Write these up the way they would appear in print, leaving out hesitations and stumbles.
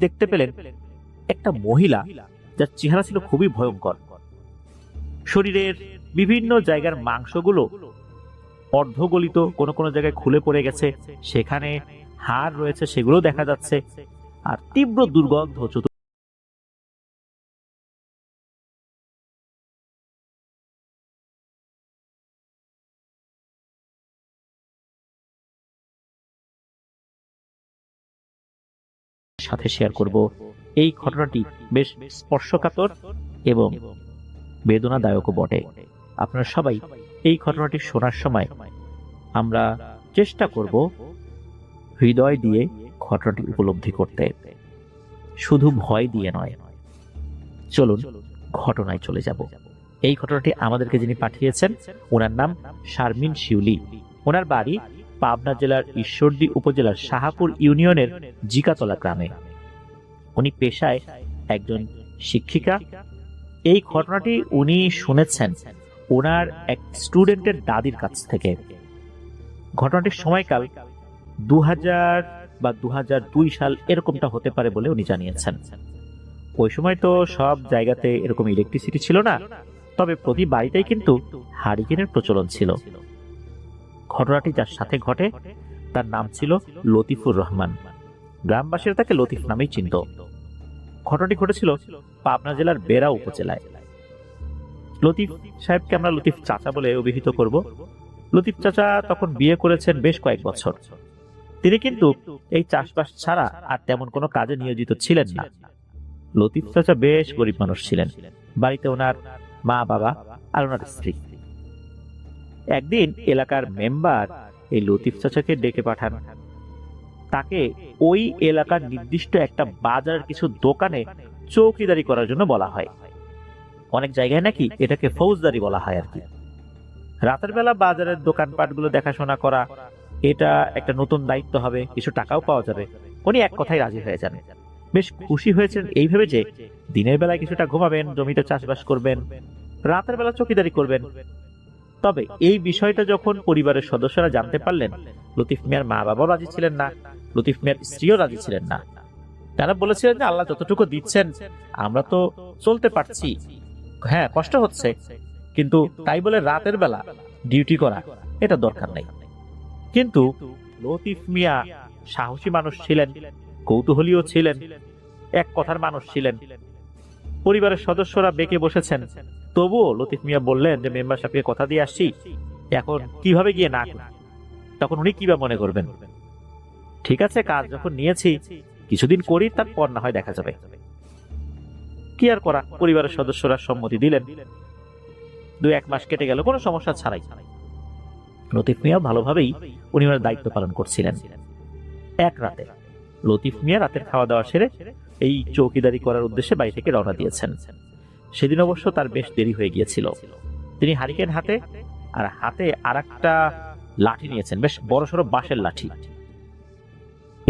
দেখতে পেলেন একটা মহিলা, যার চেহারা ছিল খুবই ভয়ঙ্কর। শরীরের বিভিন্ন জায়গার মাংসগুলো অর্ধগলিত, কোনো কোনো জায়গায় খুলে পড়ে গেছে, সেখানে হাড় রয়েছে সেগুলো দেখা যাচ্ছে, আর তীব্র দুর্গন্ধ সাথে শেয়ার করব। এই ঘটনাটি বেশ স্পর্শকাতর এবং বেদনাদায়কও বটে। আপনারা সবাই এই ঘটনাটি শোনার সময় আমরা চেষ্টা করব হৃদয় দিয়ে ঘটনাটি উপলব্ধি করতে, শুধু ভয় দিয়ে নয়। চলুন ঘটনায় চলে যাব। এই ঘটনাটি আমাদেরকে যিনি পাঠিয়েছেন, ওনার নাম শারমিন শিউলি। ওনার বাড়ি পাবনা জেলার ঈশ্বরদী উপজেলার শাহাপুর ইউনিয়নের জিকাতলা গ্রামে। উনি পেশায় একজন শিক্ষিকা। এই ঘটনাটি উনি শুনেছেন ওনার এক স্টুডেন্টের দাদির কাছ থেকে। ঘটনাটির সময়কাল 2000 বা 2002 সাল এরকমটা হতে পারে বলে উনি জানিয়েছেন। ওই সময় তো সব জায়গাতে এরকম ইলেকট্রিসিটি ছিল না, তবে প্রতি বাড়িতেই কিন্তু হারিকেনের প্রচলন ছিল। ঘটনাটি যার সাথে ঘটে তার নাম ছিল লতিফুর রহমান। গ্রামবাসীরা তাকে লতিফ নামেই চিনত। ঘটনাটি ঘটেছিল পাবনা জেলার বেড়া উপজেলায়। লতিফ সাহেবকে আমরা লতিফ চাচা বলে অভিহিত করব। লতিফ চাচা তখন বিয়ে করেছেন বেশ কয়েক বছর। তিনি কিন্তু এই চাষবাস ছাড়া আর তেমন কোনো কাজে নিয়োজিত ছিলেন না। লতিফ চাচা বেশ গরিব মানুষ ছিলেন। বাড়িতে ওনার মা, বাবা আর ওনার স্ত্রী। একদিন এলাকার মেম্বার এই লতিফ চাচাকে ডেকে পাঠান। তাকে ওই এলাকার নির্দিষ্ট একটা বাজারের কিছু দোকানে চৌকিদারি করার জন্য বলা হয়। অনেক জায়গায় নাকি এটাকে ফৌজদারি বলা হয় আর কি। রাতের বেলা বাজারের দোকানপাটগুলো দেখাশোনা করা, এটা একটা নতুন দায়িত্ব হবে, কিছু টাকাও পাওয়া যাবে। উনি এক কথায় রাজি হয়ে যান। বেশ খুশি হয়েছেন এই ভেবে যে দিনের বেলায় কিছুটা ঘুমাবেন, জমিতে চাষবাস করবেন, রাতের বেলা চৌকিদারি করবেন। তবে এই বিষয়টা যখন পরিবারের সদস্যরা জানতে পারলেন, লতিফ মিয়ার মা বাবাও রাজি ছিলেন না, লতিফ মিয়ার স্ত্রীও রাজি ছিলেন না। তারা বলেছিলেন যে আল্লাহ যতটুকু দিচ্ছেন আমরা তো চলতে পারছি, হ্যাঁ কষ্ট হচ্ছে, কিন্তু তাই বলে রাতের বেলা ডিউটি করা এটা দরকার নেই। কিন্তু লতিফ মিয়া সাহসী মানুষ ছিলেন, কৌতূহলীও ছিলেন, এক কথার মানুষ ছিলেন। পরিবারের সদস্যরা বেঁকে বসেছেন, তবুও লতিফ মিয়া বললেন যে মেম্বার সাহেবকে কথা দিয়ে আসছি, এখন কিভাবে গিয়ে না করি। তখন উনি কিবা মনে করবেন, ঠিক আছে কাজ যখন নিয়েছি কিছুদিন করি, তারপর না হয় দেখা যাবে। কি আর করা, পরিবারের সদস্যরা সম্মতি দিলেন। 2-1 মাস কেটে গেল কোনো সমস্যা ছাড়াই। লতিফ মিয়া ভালোভাবেই উনি ওনার দায়িত্ব পালন করছিলেন। এক রাতে লতিফ মিয়া রাতের খাওয়া দাওয়া সেরে এই চৌকিদারি করার উদ্দেশ্যে বাড়ি থেকে রওনা দিয়েছেন। সেদিন অবশ্য তার বেশ দেরি হয়ে গিয়েছিল। তিনি হারিকেন হাতে আর হাতে আরেকটা লাঠি নিয়েছেন, বেশ বড়সড় বাঁশের লাঠি।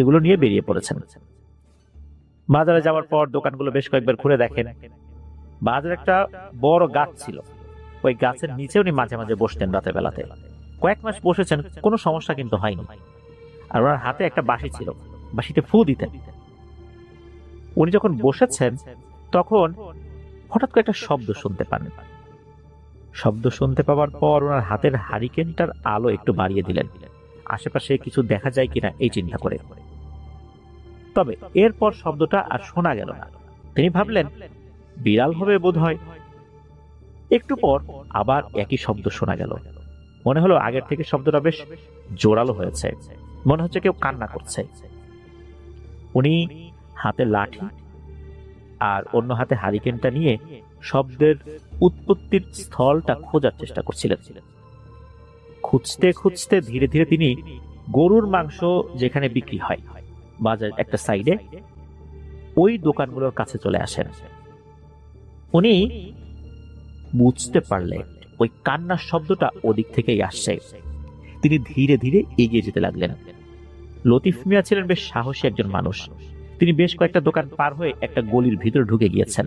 এগুলো নিয়ে বেরিয়ে পড়েছেন। বাজারে যাওয়ার পর দোকানগুলো বেশ কয়েকবার ঘুরে দেখেন। বাজারে একটা বড় গাছ ছিল, ওই গাছের নিচে উনি মাঝে মাঝে বসতেন রাতের বেলাতে। কয়েক মাস বসেছেন, কোনো সমস্যা কিন্তু হয়নি। আর ওনার হাতে একটা বাঁশি ছিল, বাঁশিতে ফু দিতেন। উনি যখন বসেছেন তখন হঠাৎ করে একটা শব্দ শুনতে পান। শব্দ শুনতে পাওয়ার পর ওনার হাতের হারিকেনটার আলো একটু বাড়িয়ে দিলেন, আশেপাশে কিছু দেখা যায় কিনা এই চিন্তা করে। তবে এরপর শব্দটা আর শোনা গেল না। তিনি ভাবলেন বিড়াল হবে বোধহয়। একটু পর আবার একই শব্দ শোনা গেল। মনে হলো আগের থেকে শব্দটা বেশ জোরালো হয়েছে, মনে হচ্ছে কেউ কান্না করছে। উনি হাতে লাঠি আর অন্য হাতে হারিকেনটা নিয়ে শব্দের উৎপত্তির স্থলটা খোঁজার চেষ্টা করছিলেন। খুঁজতে খুঁজতে ধীরে ধীরে তিনি গরুর মাংস যেখানে বিক্রি হয় বাজার একটা সাইডে, ওই দোকানগুলোর কাছে চলে আসেন। উনি বুঝতে পারলেন ওই কান্নার শব্দটা ওদিক থেকেই আসছে। তিনি ধীরে ধীরে এগিয়ে যেতে লাগলেন। লতিফ মিয়া ছিলেন বেশ সাহসী একজন মানুষ। তিনি বেশ কয়েকটা দোকান পার হয়ে একটা গলির ভিতরে ঢুকে গিয়েছেন।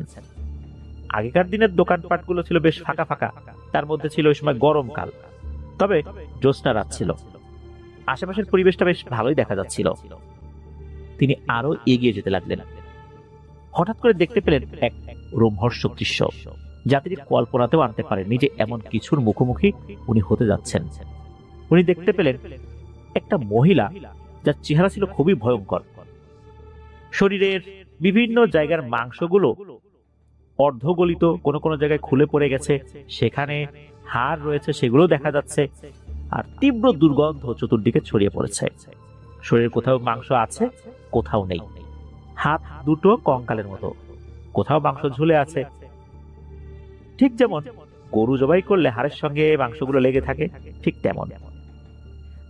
আগেকার দিনের দোকানপাটগুলো ছিল বেশ ফাঁকা ফাঁকা, তার মধ্যে ছিল ওই সময় গরমকাল, তবে জ্যোৎস্না রাত ছিল। আশেপাশের পরিবেশটা বেশ ভালোই দেখা যাচ্ছিল। তিনি আরো এগিয়ে যেতে লাগলেন। হঠাৎ করে দেখতে পেলেন এক রোমহর্ষক দৃশ্য, যা তিনি কল্পনাতেও আনতে পারেননি যে এমন কিছুর মুখোমুখি উনি হতে যাচ্ছেন। উনি দেখতে পেলেন একটা মহিলা, যার চেহারা ছিল খুবই ভয়ঙ্কর। শরীরের বিভিন্ন জায়গার মাংসগুলো অর্ধগলিত, কোনো কোনো জায়গায় খুলে পড়ে গেছে, সেখানে হাড় রয়েছে সেগুলো দেখা যাচ্ছে, আর তীব্র দুর্গন্ধ চতুর্দিকে ছড়িয়ে পড়েছে। শরীরের কোথাও মাংস আছে, কোথাও নেই। হাত দুটো কঙ্কালের মতো, কোথাও মাংস ঝুলে আছে, ঠিক যেমন গরু জবাই করলে হাড়ের সঙ্গে মাংসগুলো লেগে থাকে, ঠিক তেমন।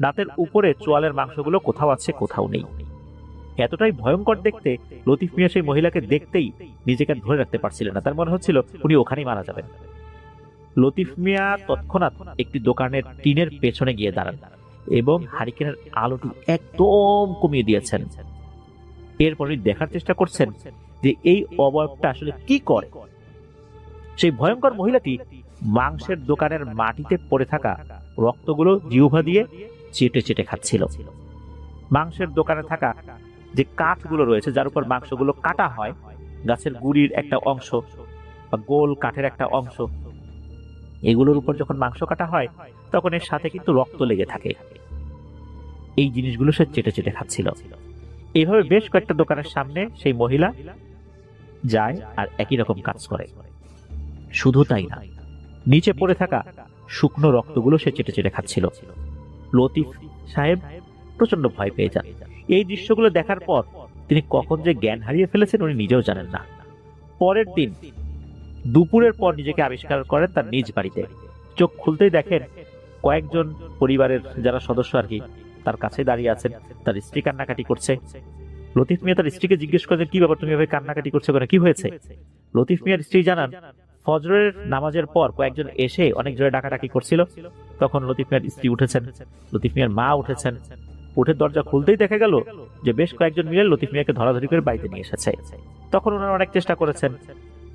দাঁতের উপরে চোয়ালের মাংসগুলো কোথাও আছে, কোথাও নেই। এতটাই ভয়ঙ্কর দেখতে, লতিফ মিয়া সেই মহিলাকে দেখতেই নিজেকে ধরে রাখতে পারছিলেন না। তার মনে হচ্ছিল উনি ওখানেই মারা যাবেন। লতিফ মিয়া তৎক্ষণাৎ একটি দোকানের টিনের পেছনে গিয়ে দাঁড়ান এবং হারিকেনের আলোটি একদম কমিয়ে দিয়েছেন। এরপর দেখার চেষ্টা করছেন যে এই অবয়বটা আসলে কি করে। সেই ভয়ঙ্কর মহিলাটি মাংসের দোকানের মাটিতে পড়ে থাকা রক্তগুলো জিহ্বা দিয়ে চেটে চেটে খাচ্ছিল। মাংসের দোকানে থাকা যে কাঠগুলো রয়েছে, যার উপর মাংসগুলো কাটা হয়, গাছের গুড়ির একটা অংশ বা গোল কাঠের একটা অংশ, এগুলোর উপর যখন মাংস কাটা হয় তখন এর সাথে কিন্তু রক্ত লেগে থাকে। এই জিনিসগুলো সে চেটে চেটে খাচ্ছিল। এইভাবে বেশ কয়েকটা দোকানের সামনে সেই মহিলা যায় আর একই রকম কাজ করে। শুধু তাই না, নিচে পড়ে থাকা শুকনো রক্তগুলো সে চেটে চেটে খাচ্ছিল। লতিফ সাহেব প্রচন্ড ভয় পেয়ে যান। এই দৃশ্যগুলো দেখার পর তিনি কখন যে জ্ঞান হারিয়ে ফেলেছেন উনি নিজেও জানেন না। পরের দিন দুপুরের পর নিজেকে আবিষ্কার করেন তার নিজ বাড়িতে। চোখ খুলতেই দেখেন কয়েকজন পরিবারের যারা সদস্য আর কি তার কাছে দাঁড়িয়ে আছেন। তার স্ত্রী কান্নাকাটি করছে। লতিফ মিয়া তার স্ত্রীকে জিজ্ঞেস করেন, কি ব্যাপার, তুমি এভাবে কান্নাকাটি করছো কেন, কি হয়েছে? লতিফ মিয়ার স্ত্রী জানান, ফজরের নামাজের পর কয়েকজন এসে অনেক জোরে ডাকাডাকি করছিল। তখন লতিফ মিয়ার স্ত্রী উঠেছেন, লতিফ মিয়ার মা উঠেছেন। উঠে দরজা খুলতেই দেখা গেল যে বেশ কয়েকজন মিলে লতিফ মিয়াকে ধরাধরি করে বাড়িতে নিয়ে এসেছে। তখন ওনারা অনেক চেষ্টা করেছেন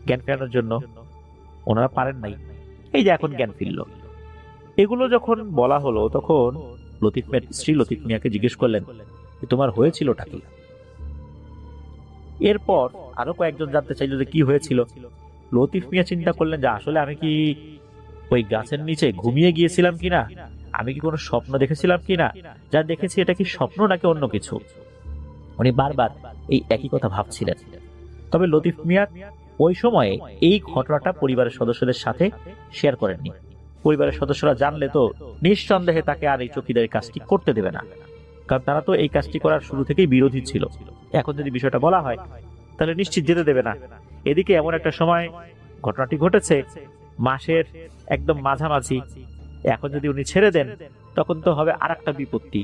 জ্ঞান ফেরানোর জন্য, ওনারা পারেন নাই। এই যে এখন জ্ঞান ফিরল। এগুলো যখন বলা হলো তখন লতিফ মিয়ার স্ত্রী লতিফ মিয়াকে জিজ্ঞেস করলেন, তোমার হয়েছিলটা কি? এরপর আরো কয়েকজন জানতে চাইল যে কি হয়েছিল। লতিফ মিয়া চিন্তা করলেন যে আসলে আমি কি ওই গাছের নিচে ঘুমিয়ে গিয়েছিলাম কিনা, আমি কি কোনো স্বপ্ন দেখেছিলাম কিনা, যা দেখেছি এটা কি স্বপ্ন নাকি অন্য কিছু। উনি বারবার এই একই কথা ভাবছিলেন। তবে লতিফ মিয়া ওই সময়ে এই ঘটনাটা পরিবারের সদস্যদের সাথে শেয়ার করেননি। পরিবারের সদস্যরা জানলে তো নিঃসন্দেহে তাকে আর এই চৌকিদারের কাজটি করতে দেবে না, কারণ তারা তো এই কাজটি করার শুরু থেকেই বিরোধী ছিল। এখন যদি বিষয়টা বলা হয় তাহলে নিশ্চিত যেতে দেবে না। এদিকে এমন একটা সময় ঘটনাটি ঘটেছে মাসের একদম মাঝামাঝি। এখন যদি উনি ছেড়ে দেন তখন তো হবে আর একটা বিপত্তি,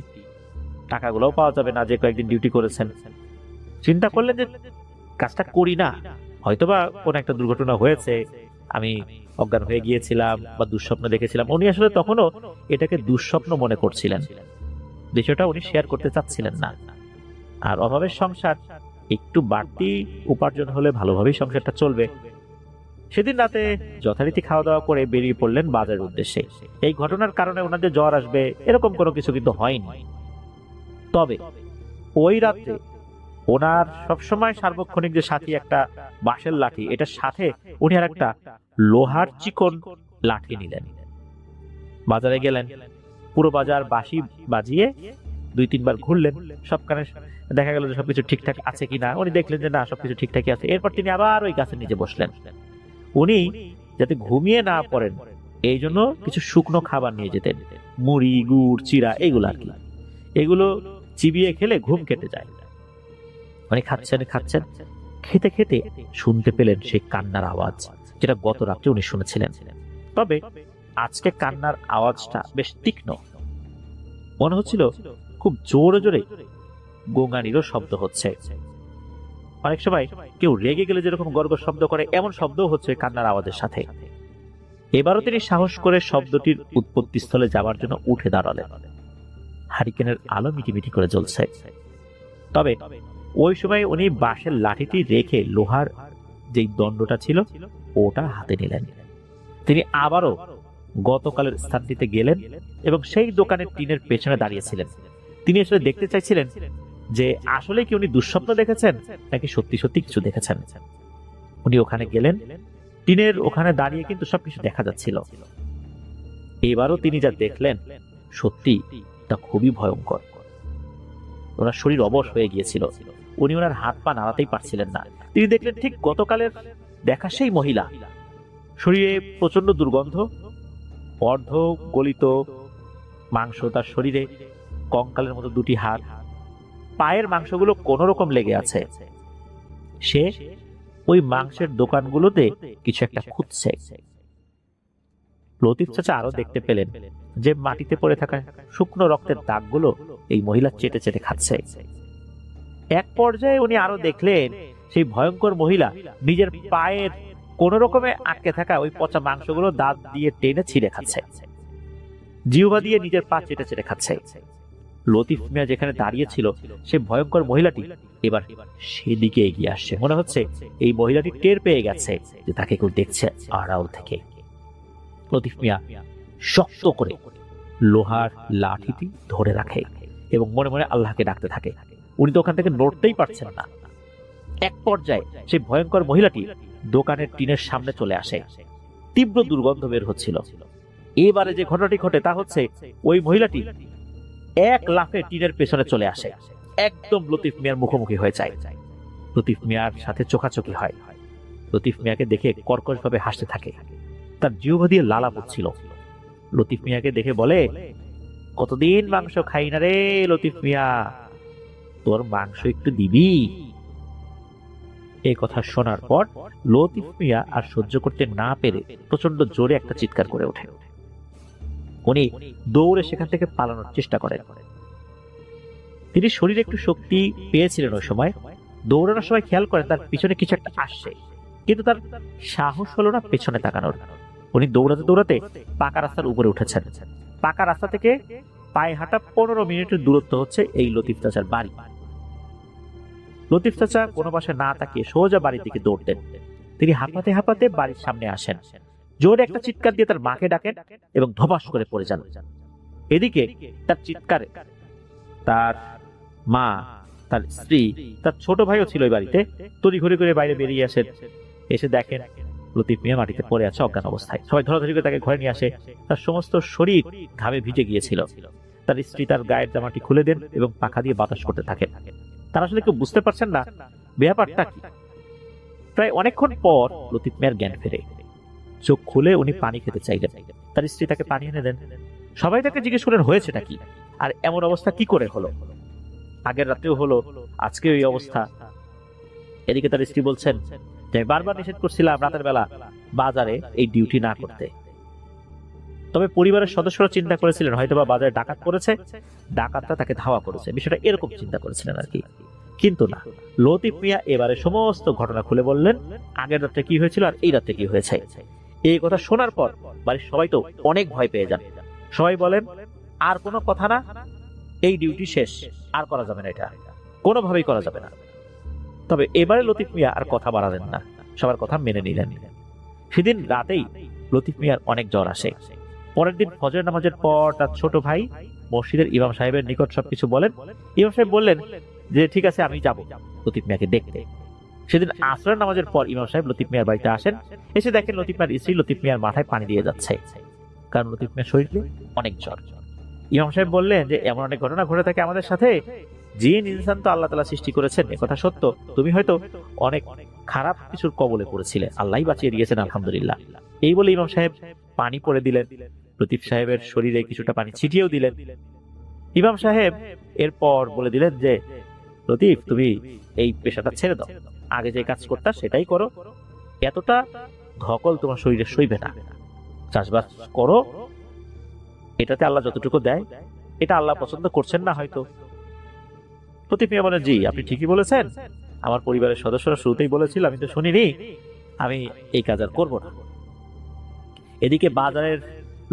টাকাগুলোও পাওয়া যাবে না যে কয়েকদিন ডিউটি করেছেন। চিন্তা করলেন যে কাজটা করি না, হয়তোবা কোন একটা দুর্ঘটনা হয়েছে, আমি অজ্ঞান হয়ে গিয়েছিলাম বা দুঃস্বপ্ন দেখেছিলাম। উনি আসলে তখনও এটাকে দুঃস্বপ্ন মনে করছিলেন, বিষয়টা উনি শেয়ার করতে চাচ্ছিলেন না। আর অভাবের সংসার, একটু বাড়তি উপার্জন হলে ভালোভাবেই সংসারটা চলবে। সেদিন রাতে যথারীতি খাওয়া দাওয়া করে বেরিয়ে পড়লেন বাজারের উদ্দেশ্যে। এই ঘটনার কারণে ওনাদের জ্বর আসবে এরকম কোনো কিছু কিন্তু হয়নি। তবে ওই রাতে ওনার সবসময় সার্বক্ষণিক যে সাথী একটা বাঁশের লাঠি, এটার সাথে উনি আর একটা লোহার চিকন লাঠি নিলেন। বাজারে গেলেন, পুরো বাজার বাঁশি বাজিয়ে 2-3 বার ঘুরলেন। সবখানে দেখা গেল যে সবকিছু ঠিকঠাক আছে কিনা। উনি দেখলেন যে না, সবকিছু ঠিকঠাকই আছে। এরপর তিনি আবার ওই গাছের নিচে বসলেন। উনি যাতে ঘুমিয়ে না পড়েন এই জন্য কিছু শুকনো খাবার নিয়ে যেতেন, মুড়ি, গুড়, চিড়া, এগুলো আর কি। এগুলো চিবিয়ে খেলে ঘুম কেটে যায়। উনি খাচ্ছেন, খেতে খেতে শুনতে পেলেন সেই কান্নার আওয়াজ, যেটা গত রাত্রে উনি শুনেছিলেন। তবে আজকে কান্নার আওয়াজটা বেশ তীক্ষ্ণ, মনে হচ্ছিল খুব জোরে জোরে গোঙানিরও শব্দ হচ্ছে। অনেক সময় কেউ রেগে গেলে যেরকম গর্গ শব্দ করে, এমন শব্দও হচ্ছে কান্নার আওয়াজের সাথে। এবারও তিনি সাহস করে শব্দটির উৎপত্তিস্থলে যাওয়ার জন্য উঠে দাঁড়ালেন। হারিকেনের আলো মিটিমিটি করে জ্বলছে। তবে ওই সময় উনি বাঁশের লাঠিটি রেখে লোহার যেই দণ্ডটা ছিল ওটা হাতে নিলেন। তিনি আবারও গতকালের স্থানটিতে গেলেন এবং সেই দোকানের টিনের পেছনে দাঁড়িয়েছিলেন। তিনি আসলে দেখতে চাইছিলেন যে আসলে কি উনি দুঃস্বপ্ন দেখেছেন নাকি সত্যি সত্যি কিছু দেখেছেন। উনি ওখানে গেলেন, টিনের ওখানে দাঁড়িয়ে কিন্তু সবকিছু দেখা যাচ্ছিল। এবারও তিনি যা দেখলেন সত্যি তা খুবই ভয়ঙ্কর। ওনার শরীর অবশ হয়ে গিয়েছিল, উনি ওনার হাত পা নাড়াতেই পারছিলেন না। তিনি দেখলেন ঠিক গতকালের দেখা সেই মহিলা, শরীরে প্রচন্ড দুর্গন্ধ, অর্ধ গলিত মাংস তার শরীরে, কঙ্কালের মতো দুটি হাত, পায়ের মাংসগুলো কোন রকম লেগে আছে। সে ওই মাংসের দোকানগুলোতে কিছু একটা খুঁজছে। লতিফ চাচা আরো দেখতে পেলেন যে মাটিতে পড়ে থাকা শুকনো রক্তের দাগগুলো এই মহিলা চেটে চেটে খাচ্ছে। এক পর্যায়ে উনি আরো দেখলেন সেই ভয়ঙ্কর মহিলা নিজের পায়ের কোন রকমে আটকে থাকা ওই পচা মাংসগুলো দাঁত দিয়ে টেনে ছিঁড়ে খাচ্ছে, জিহ্বা দিয়ে নিজের পা চেটে চেটে খাচ্ছে। লতিফ মিয়া যেখানে দাঁড়িয়ে ছিল সে ভয়ঙ্কর মহিলাটি এবার সেদিকে এগিয়ে আসছে। মনে হচ্ছে এই মহিলাটি টের পেয়ে গেছে যে তাকে কেউ দেখছে আড়াল থেকে। লতিফ মিয়া শক্ত করে লোহার লাঠিটি ধরে রাখে এবং মনে মনে আল্লাহকে ডাকতে থাকে। উনি তো ওখান থেকে নড়তেই পারছেন না। এক পর্যায়ে সেই ভয়ঙ্কর মহিলাটি দোকানের টিনের সামনে চলে আসে। তীব্র দুর্গন্ধ বের হচ্ছিল। এবারে যে ঘটনাটি ঘটে তা হচ্ছে ওই মহিলাটি এক লাফে টিনের পেছনে চলে আসে, একদম লতিফ মিয়ার মুখোমুখি হয়ে যায়। লতিফ মিয়ার সাথে চোখাচোখি হয়। লতিফ মিয়াকে দেখে কর্কশ ভাবে হাসতে থাকে, তার জিহ্বা দিয়ে লালা পড়ছিল। লতিফ মিয়াকে দেখে বলে, কতদিন মাংস খাই না রে লতিফ মিয়া, তোর মাংস একটু দিবি? এই কথা শোনার পর লতিফ মিয়া আর সহ্য করতে না পেরে প্রচন্ড জোরে একটা চিৎকার করে ওঠে। উনি দৌড়ে সেখান থেকে পালানোর চেষ্টা করেন। তিনি শরীরে একটু শক্তি পেয়েছিলেন ওই সময়। দৌড়ানোর সময় খেয়াল করেন তার পিছনে কিছু একটা আসছে, কিন্তু তার সাহস হলো না পেছনে তাকানোর। উনি দৌড়াতে দৌড়াতে পাকা রাস্তার উপরে উঠেছেন। পাকা রাস্তা থেকে পায়ে হাঁটা 15 মিনিটের দূরত্ব হচ্ছে এই লতিফ চাচার বাড়ি। লতিফ চাচা কোনো পাশে না তাকিয়ে সোজা বাড়ির দিকে দৌড় দেন। তিনি হাঁপাতে হাঁপাতে বাড়ির সামনে আসেন, জোরে একটা চিৎকার দিয়ে তার মাকে ডাকেন এবং ধপাস করে পড়ে যান। এদিকে তার চিৎকারে তার মা, তার স্ত্রী, তার ছোট ভাইও ছিল ওই বাড়িতে, তড়ি ঘুরে ঘুরে বাইরে বেরিয়ে আসেন। এসে দেখেন লতিফ মিয়া মাটিতে পড়ে আছে অজ্ঞান অবস্থায়। সবাই ধরাধরি করে তাকে ঘরে নিয়ে আসে। তার সমস্ত শরীর ঘামে ভিজে গিয়েছিল। তার স্ত্রী তার গায়ের জামাটি খুলে দেন এবং পাখা দিয়ে বাতাস করতে থাকেন। তারা আসলে কেউ বুঝতে পারছেন না ব্যাপারটা কি। প্রায় অনেকক্ষণ পর লতিফ মিয়ার জ্ঞান ফেরে। চোখ খুলে উনি পানি খেতে চাইলেন। তার স্ত্রী তাকে পানি এনে দেন। সবাই তাকে জিজ্ঞেস করেন হয়েছেটা কি, আর এমন অবস্থা কি করে হলো? আগের রাতেও হলো, আজকে এই অবস্থা। এদিকে তার স্ত্রী বলছেন যে বারবার নিষেধ করছিলাম রাতের বেলা বাজারে এই ডিউটি না করতে। তবে পরিবারের সদস্যরা চিন্তা করেছিলেন হয়তোবা বাজারে ডাকাত করেছে, ডাকাতটা তাকে ধাওয়া করেছে, বিষয়টা এরকম চিন্তা করেছিলেন আর কি। কিন্তু না, লতিফ মিয়া এবারে সমস্ত ঘটনা খুলে বললেন, আগের রাতে কি হয়েছিল আর এই রাতে কি হয়েছে। এই কথা শোনার পর বাড়ির সবাই তো অনেক ভয় পেয়ে যান। সবাই বলেন আর কোনো কথা না, এই ডিউটি শেষ, আর করা যাবে না, এটা কোনোভাবেই করা যাবে না। তবে এবারে লতিফ মিয়া আর কথা বাড়ালেন না, সবার কথা মেনে নিলেন। সেদিন রাতেই লতিফ মিয়ার অনেক জ্বর আসে। পরের দিন ফজর নামাজের পর তার ছোট ভাই মসজিদের ইমাম সাহেবের নিকট সবকিছু বলেন। ইমাম সাহেব বললেন যে ঠিক আছে, আমি যাব লতিফ মিয়াকে দেখতে। সেদিন আসরের নামাজের পর ইমাম সাহেব লতিফ মিয়ার বাড়িতে আসেন। এসে দেখেন লতিফ মিয়ার স্ত্রী লতিফ মিয়ার মাথায় পানি দিয়ে যাচ্ছে, কারণ লতিফ মিয়ার শরীরে অনেক জ্বর। ইমাম সাহেব বললেন যে এমন অনেক ঘটনা ঘটে থাকে আমাদের সাথে, জিন ইনসান তো আল্লাহ তাআলা সৃষ্টি করেছেন, একথা সত্য। তুমি হয়তো অনেক খারাপ কিছুর কবলে পড়েছিলে, আল্লাহই বাঁচিয়ে দিয়েছেন আলহামদুলিল্লাহ। এই বলে ইমাম সাহেব পানি পড়ে দিলেন, লতিফ সাহেবের শরীরে কিছুটা পানি ছিটিয়েও দিলেন। ইমাম সাহেব এরপর বলে দিলেন যে লতিফ, তুমি এই পেশাটা ছেড়ে দাও, আগে যে কাজ করতা সেটাই করো, এতটা ধকল তোমার শরীরে সইবে না, চাষবাস করো, এটাতে আল্লাহ যতটুকু দেয় এটা আল্লাহ পছন্দ করছেন না হয়তো। লতিফ মিয়া বলেন, জি আপনি ঠিকই বলেছেন, আমার পরিবারের সদস্যরা শুরুতেই বলেছিল, আমি তো শুনিনি, আমি এই কাজ আর করবো না। এদিকে বাজারের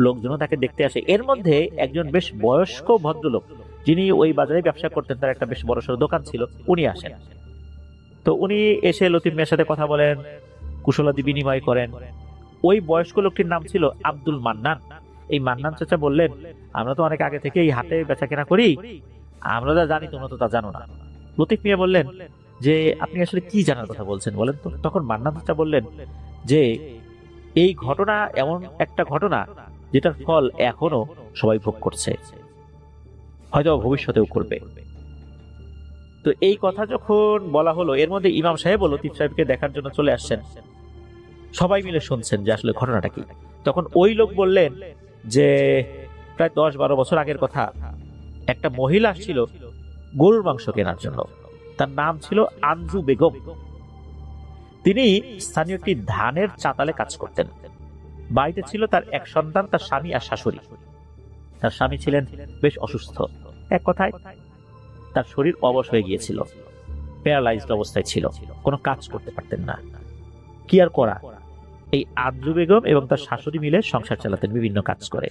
লোকজন তাকে দেখতে আসে। এর মধ্যে একজন বেশ বয়স্ক ভদ্রলোক, যিনি ওই বাজারে ব্যবসা করতেন, তার একটা বেশ বড়সড় দোকান ছিল, উনি আসেন। তো উনি এসে লতিফ মিয়ার সাথে কথা বলেন, কুশলাদি বিনিময় করেন। ওই বয়স্ক লোকটির নাম ছিল আব্দুল মান্নান। এই মান্নান চাচা বললেন, আমরা তো অনেক আগে থেকে এই হাটে বেচা কেনা করি, আমরা যা জানি তোমরা তো তা জানো না। লতিফ মিয়া বললেন যে আপনি আসলে কি জানার কথা বলছেন বলেন তো। তখন মান্নান চাচা বললেন যে এই ঘটনা এমন একটা ঘটনা যেটার ফল এখনো সবাই ভোগ করছে, হয়তো ভবিষ্যতেও করবে। তো এই কথা যখন বলা হলো, এর মধ্যে ইমাম সাহেব ও লতিফ সাহেবকে দেখার জন্য চলে আসছেন। সবাই মিলে শুনছেন যে আসলে ঘটনাটা কি। তখন ওই লোক বললেন যে প্রায় 10-12 বছর আগের কথা, একটা মহিলা আসছিল গরুর মাংস কেনার জন্য। তার নাম ছিল আঞ্জু বেগম। তিনি স্থানীয় একটি ধানের চাতালে কাজ করতেন। বাড়িতে ছিল তার এক সন্তান, তার স্বামী আর শাশুড়ি। তার স্বামী ছিলেন বেশ অসুস্থ, এক কথায় তার শরীর অবশ হয়ে গিয়েছিল, প্যারালাইজড অবস্থায় ছিল, কোনো কাজ করতে পারতেন না। কি আর করা, এই আঞ্জু বেগম এবং তার শাশুড়ি মিলে সংসার চালাতেন বিভিন্ন কাজ করে।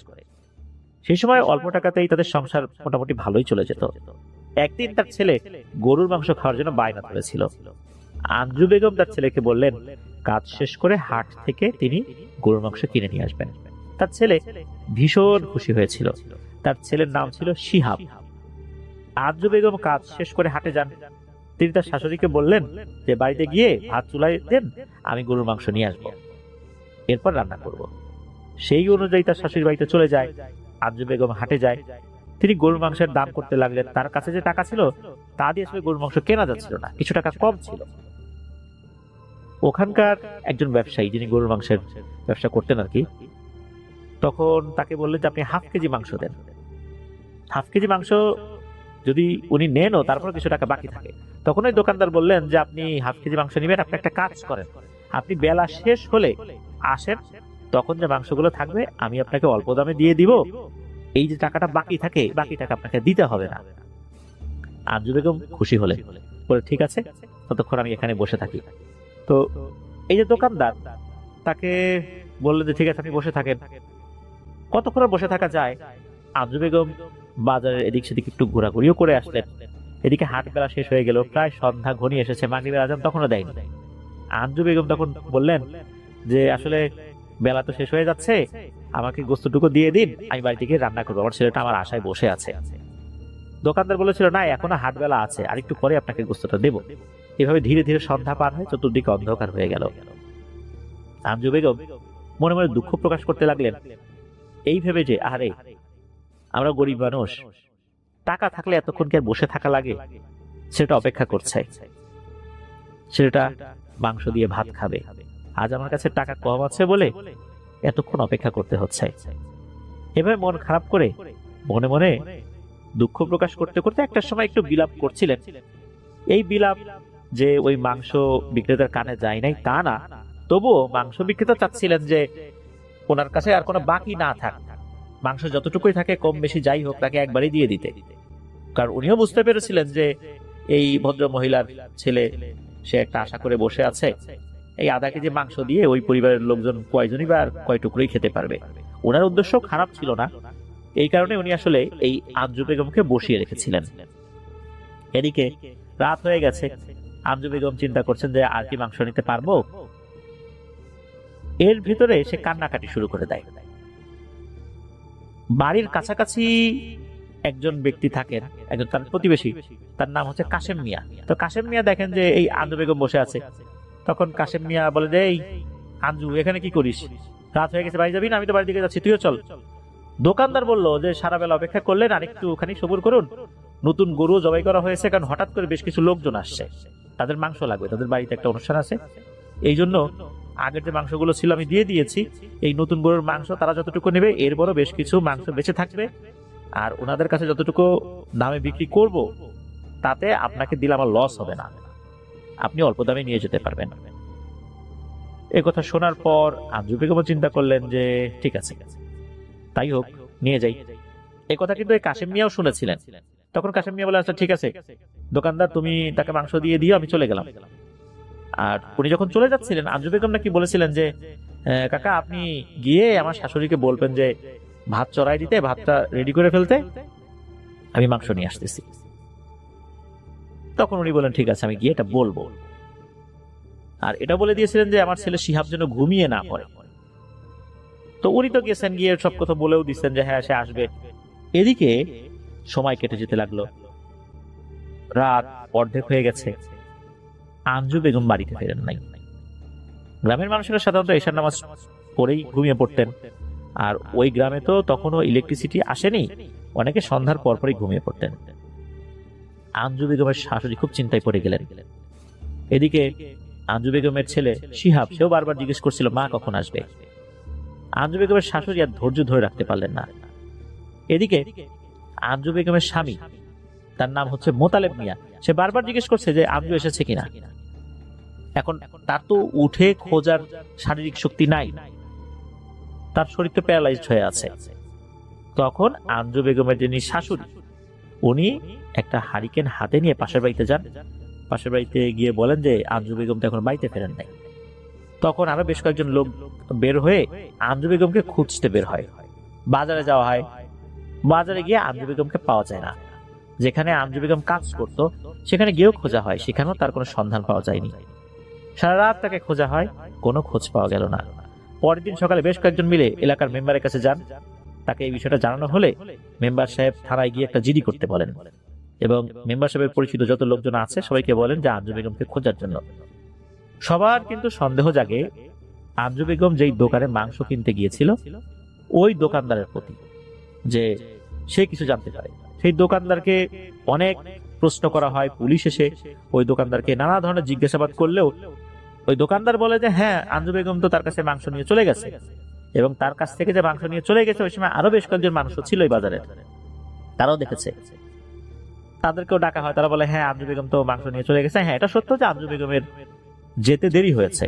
সেই সময় অল্প টাকাতেই তাদের সংসার মোটামুটি ভালোই চলে যেত। একদিন তার ছেলে গরুর মাংস খাওয়ার জন্য বায়না ধরেছিল। আঞ্জু বেগম তার ছেলেকে বললেন কাজ শেষ করে হাট থেকে তিনি গরুর মাংস কিনে নিয়ে আসবেন। তার ছেলে ভীষণ খুশি হয়েছিল। তার ছেলের নাম ছিল শিহাব। আঞ্জু বেগম কাজ শেষ করে হাটে যান। তিনি তার শাশুড়িকে বললেন যে বাড়িতে গিয়ে ভাত চুলায় দেন, আমি গরুর মাংস নিয়ে আসবো, এরপর রান্না করব। সেই অনুযায়ী তার শাশুড়ির বাড়িতে চলে যায়। আঞ্জু বেগম হাটে যায়। তিনি গরুর মাংসের দাম করতে লাগলেন। তার কাছে যে টাকা ছিল তা দিয়ে আসলে গরুর মাংস কেনা যাচ্ছিল না, কিছু টাকা কম ছিল। ওখানকার একজন ব্যবসায়ী, যিনি গরুর মাংসের ব্যবসা করতেন আর কি, তখন তাকে বললেন যে আপনি হাফ কেজি মাংস দেন। হাফ কেজি মাংস যদি উনি নেনও, তারপর কিছু টাকা বাকি থাকে। তখন ওই দোকানদার বললেন যে আপনি হাফ কেজি মাংস নেবেন, আপনি একটা কাজ করেন, আপনি বেলা শেষ হলে আসেন, তখন যে মাংসগুলো থাকবে আমি আপনাকে অল্প দামে দিয়ে দিব, এই যে টাকাটা বাকি থাকে, বাকি টাকা আপনাকে দিতে হবে না। আঞ্জু বেগম খুশি হলেন, বলে ঠিক আছে, ততক্ষণ আমি এখানে বসে থাকি। তো এই যে দোকানদার, তাকে বললেন যে ঠিক আছে আপনি বসে থাকেন। কতক্ষণ বসে থাকা যায়। আঞ্জু বেগম বাজারের এদিক সেদিক একটু ঘোরাঘুরিও করে আসলেন। এদিকে হাট বেলা শেষ হয়ে গেল, প্রায় সন্ধ্যা ঘনিয়ে এসেছে, মাগরিবের আজান তখনও দেয়নি। আঞ্জু বেগম তখন বললেন যে আসলে বেলা তো শেষ হয়ে যাচ্ছে, আমাকে গোস্তটুকু দিয়ে দিন, আমি বাড়ি থেকে রান্না করবো, আমার ছেলেটা আমার আশায় বসে আছে। দোকানদার বলেছিল না, এখনো হাট বেলা আছে, আর একটু পরে আপনাকে গোস্তটা দেবো। এভাবে ধীরে ধীরে সন্ধ্যা পার হয়, চতুর্দিকে অন্ধকার হয়ে গেল। আঞ্জু বেগম মনে মনে দুঃখ প্রকাশ করতে লাগলেন, এই ভেবে যে আরে আমরা গরিব মানুষ, টাকা থাকলে এতক্ষণ কি আর বসে থাকা লাগে। সেটা অপেক্ষা করছে, সেটা মাংস দিয়ে ভাত খাবে। আজ আমার কাছে টাকা কম আছে বলে এতক্ষণ অপেক্ষা করতে হচ্ছে। এভাবে মন খারাপ করে মনে মনে দুঃখ প্রকাশ করতে করতে একটা সময় একটু বিলাপ করছিলেন। এই বিলাপ যে ওই মাংস বিক্রেতার কানে যায় নাই তা না, তবুও মাংস বিক্রেতা চাচ্ছিলেন যে ওনার কাছে আর কোনো বাকি না থাক, মাংস যতটুকুই থাকে কম বেশি যাই হোক তাকে একবারই দিয়ে দিতে। কারণ উনিও বুঝতে পেরেছিলেন যে এই ভদ্র মহিলার ছেলে, সে একটা আশা করে বসে আছে, এই আধা কেজি মাংস দিয়ে ওই পরিবারের লোকজন কয়জনই বা কয় টুকরোই খেতে পারবে। ওনার উদ্দেশ্য খারাপ ছিল না, এই কারণে উনি আসলে এই আঞ্জু বেগমকে বসিয়ে রেখেছিলেন। এদিকে রাত হয়ে গেছে। আঞ্জু বেগম চিন্তা করছেন যে আর কি মাংস নিতে পারবো। এর ভিতরে সে কান্নাকাটি শুরু করে দেয়। বাড়ির কাছাকাছি একজন ব্যক্তি থাকেন, একজন তার প্রতিবেশী, তার নাম হচ্ছে কাশেম মিয়া। তো কাশেম মিয়া দেখেন যে এই আঞ্জু বেগম বসে আছে। তখন কাশেম মিয়া বলে যে এই আঞ্জু, এখানে কি করিস? রাত হয়ে গেছে, বাড়ি যাবি না? আমি তো বাড়ির দিকে যাচ্ছি, তুইও চল। দোকানদার বলল যে সারা বেলা অপেক্ষা করলেন, আর একটুখানি সবুর করুন, নতুন গরু জবাই করা হয়েছে, কারণ হঠাৎ করে বেশ কিছু লোকজন আসছে, তাদের মাংস লাগবে, তাদের বাড়িতে একটা অনুষ্ঠান আছে, এই জন্য আগের যে মাংসগুলো ছিল আমি দিয়ে দিয়েছি। এই নতুন গরুর মাংস তারা যতটুকু নেবে এর বড় বেশ কিছু মাংস বেঁচে থাকবে, আর ওনাদের কাছে যতটুকু দামে বিক্রি করব তাতে আপনাকে দিলে আমার লস হবে না, আপনি অল্প দামে নিয়ে যেতে পারবেন। এ কথা শোনার পর আঞ্জু বেগম চিন্তা করলেন যে ঠিক আছে, তাই হোক, নিয়ে যাই। এই কথা কিন্তু এই কাশেম মিয়াও শুনেছিলেন। তখন কাশেম মিয়া বলে আচ্ছা ঠিক আছে দোকানদার, তুমি তাকে মাংস দিয়ে দিও, আমি চলে গেলাম। আর উনি যখন চলে যাচ্ছিলেন, আঞ্জু বেগম নাকি বলেছিলেন যে কাকা আপনি গিয়ে আমার শাশুড়িকে বলবেন যে ভাত চড়াই দিতে, ভাতটা রেডি করে ফেলতে, আমি মাংস নিয়ে আসতেছি। তখন উনি বলেন ঠিক আছে, আমি গিয়ে এটা বলবো। আর এটা বলে দিয়েছিলেন যে আমার ছেলে শিহাব যেন ঘুমিয়ে না পড়ে। তো উনি তো গেছেন, গিয়ে সব কথা বলেও দিচ্ছেন যে হ্যাঁ সে আসবে। এদিকে সময় কেটে যেতে লাগলো। রাত অর্ধেক হয়ে গেছে, আঞ্জু বেগম বাড়িতে ফেরেন নাই। গ্রামের মানুষেরা সাধারণত এশার নামাজ পড়েই ঘুমিয়ে পড়তেন, আর ওই গ্রামে তো তখনও ইলেকট্রিসিটি আসেনি, অনেকে সন্ধ্যার পরপরই ঘুমিয়ে পড়তেন। আঞ্জু বেগমের শাশুড়ি খুব চিন্তায় পড়ে গেলেন। এদিকে আঞ্জু বেগমের ছেলে শিহাব, সেও বারবার জিজ্ঞেস করছিল মা কখন আসবে। আঞ্জু বেগমের শাশুড়ি আর ধৈর্য ধরে রাখতে পারলেন না। এদিকে আঞ্জু বেগমের স্বামী, তার নাম হচ্ছে মোতালেব মিয়া, সে বারবার জিজ্ঞেস করছে যে আঞ্জু এসেছে কিনা। এখন তার তো উঠে খোঁজার শারীরিক শক্তি নাই, তার শরীর তো প্যারালাইজড হয়ে আছে। তখন আঞ্জু বেগমের যিনি শাশুড়ি, উনি একটা হারিকেন হাতে নিয়ে পাশের বাড়িতে যান। পাশের বাড়িতে গিয়ে বলেন যে আঞ্জু বেগম তো এখন বাড়িতে ফেরেন নাই। তখন আরো বেশ কয়েকজন লোক বের হয়ে আঞ্জু বেগমকে খুঁজতে বের হয়। বাজারে যাওয়া হয়, বাজারে গিয়ে আঞ্জু বেগমকে পাওয়া যায় না। যেখানে আঞ্জু বেগম কাজ করতো সেখানে গিয়েও খোঁজা হয়, সেখানেও তার কোনো সন্ধান পাওয়া যায়নি। সারা রাত তাকে খোঁজা হয়, কোনো খোঁজ পাওয়া গেল না। পরের দিন সকালে বেশ কয়েকজন মিলে এলাকার মেম্বারের কাছে যান। তাকে এই বিষয়টা জানানো হলে মেম্বার সাহেব থানায় গিয়ে একটা জিডি করতে বলেন এবং মেম্বার সাহেবের পরিচিত যত লোকজন আছে সবাইকে বলেন যে আঞ্জু বেগমকে খোঁজার জন্য। সবার কিন্তু সন্দেহ জাগে আঞ্জু বেগম যেই দোকানে মাংস কিনতে গিয়েছিল ওই দোকানদারের প্রতি, যে সে কিছু জানতে পারে। সেই দোকানদারকে অনেক প্রশ্ন করা হয়, পুলিশ এসে ওই দোকানদারকে নানা ধরনের জিজ্ঞাসাবাদ করলেও ওই দোকানদার বলে যে হ্যাঁ, আঞ্জু বেগম তো তার কাছে মাংস নিয়ে চলে গেছে, এবং তার কাছ থেকে যে মাংস নিয়ে চলে গেছে ওই সময় আরো বেশ কয়েকজন মানুষ ছিল এই বাজারে, তারাও দেখেছে। তাদেরকেও ডাকা হয়, তারা বলে হ্যাঁ, আঞ্জু বেগম তো মাংস নিয়ে চলে গেছে। হ্যাঁ, এটা সত্য যে আঞ্জু বেগমের যেতে দেরি হয়েছে।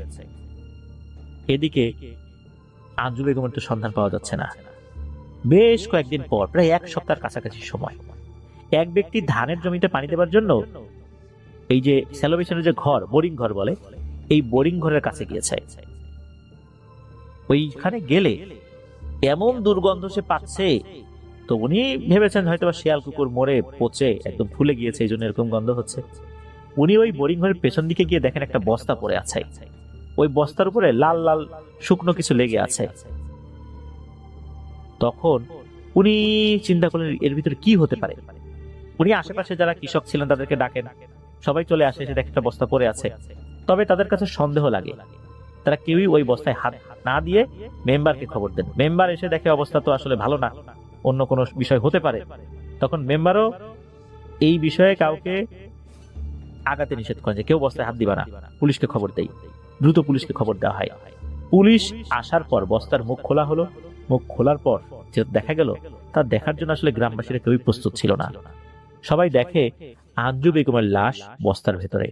এদিকে আঞ্জু বেগমের তো সন্ধান পাওয়া যাচ্ছে না। বেশ কয়েকদিন পর, প্রায় এক সপ্তাহের কাছাকাছি সময়, এক ব্যক্তি ধানের জমিতে পানি দেওয়ার জন্য এই যে স্যালোভেশনের যে ঘর, বোরিং ঘর বলে, এই বোরিং ঘরের কাছে গিয়েছে। ওইখানে গেলে এমন দুর্গন্ধ সে পাচ্ছে, তো উনি ভেবেছেন হয়তো শিয়াল কুকুর মরে পচে একদম ফুলে গিয়েছে, এই জন্য এরকম গন্ধ হচ্ছে। উনি ওই বোরিং ঘরের পেছন দিকে গিয়ে দেখেন একটা বস্তা পড়ে আছে। ওই বস্তার উপরে লাল লাল শুকনো কিছু লেগে আছে। তখন উনি চিন্তা করলেন এর ভিতরে কি হতে পারে। উনি আশেপাশে যারা কৃষক ছিলেন তাদেরকে ডাকেন, সবাই চলে আসে, এসে দেখে একটা বস্তা পড়ে আছে। তবে তাদের কাছে সন্দেহ লাগে, তারা কেউই ওই বস্তায় হাত না দিয়ে মেম্বারকে খবর দেন। মেম্বার এসে দেখে অবস্থা তো আসলে ভালো না, অন্য কোনো বিষয় হতে পারে। তখন মেম্বারও এই বিষয়ে কাউকে আগাতে নিষেধ করেন যে কেউ বস্তায় হাত দিবা না, পুলিশকে খবর দেই। দ্রুত পুলিশকে খবর দেওয়া হয়। পুলিশ আসার পর বস্তার মুখ খোলা হলো। মুখ খোলার পর যে দেখা গেল, তা দেখার জন্য আসলে গ্রামবাসীরা কেউই প্রস্তুত ছিল না। সবাই দেখে আঞ্জু বেগমের লাশ বস্তার ভেতরে।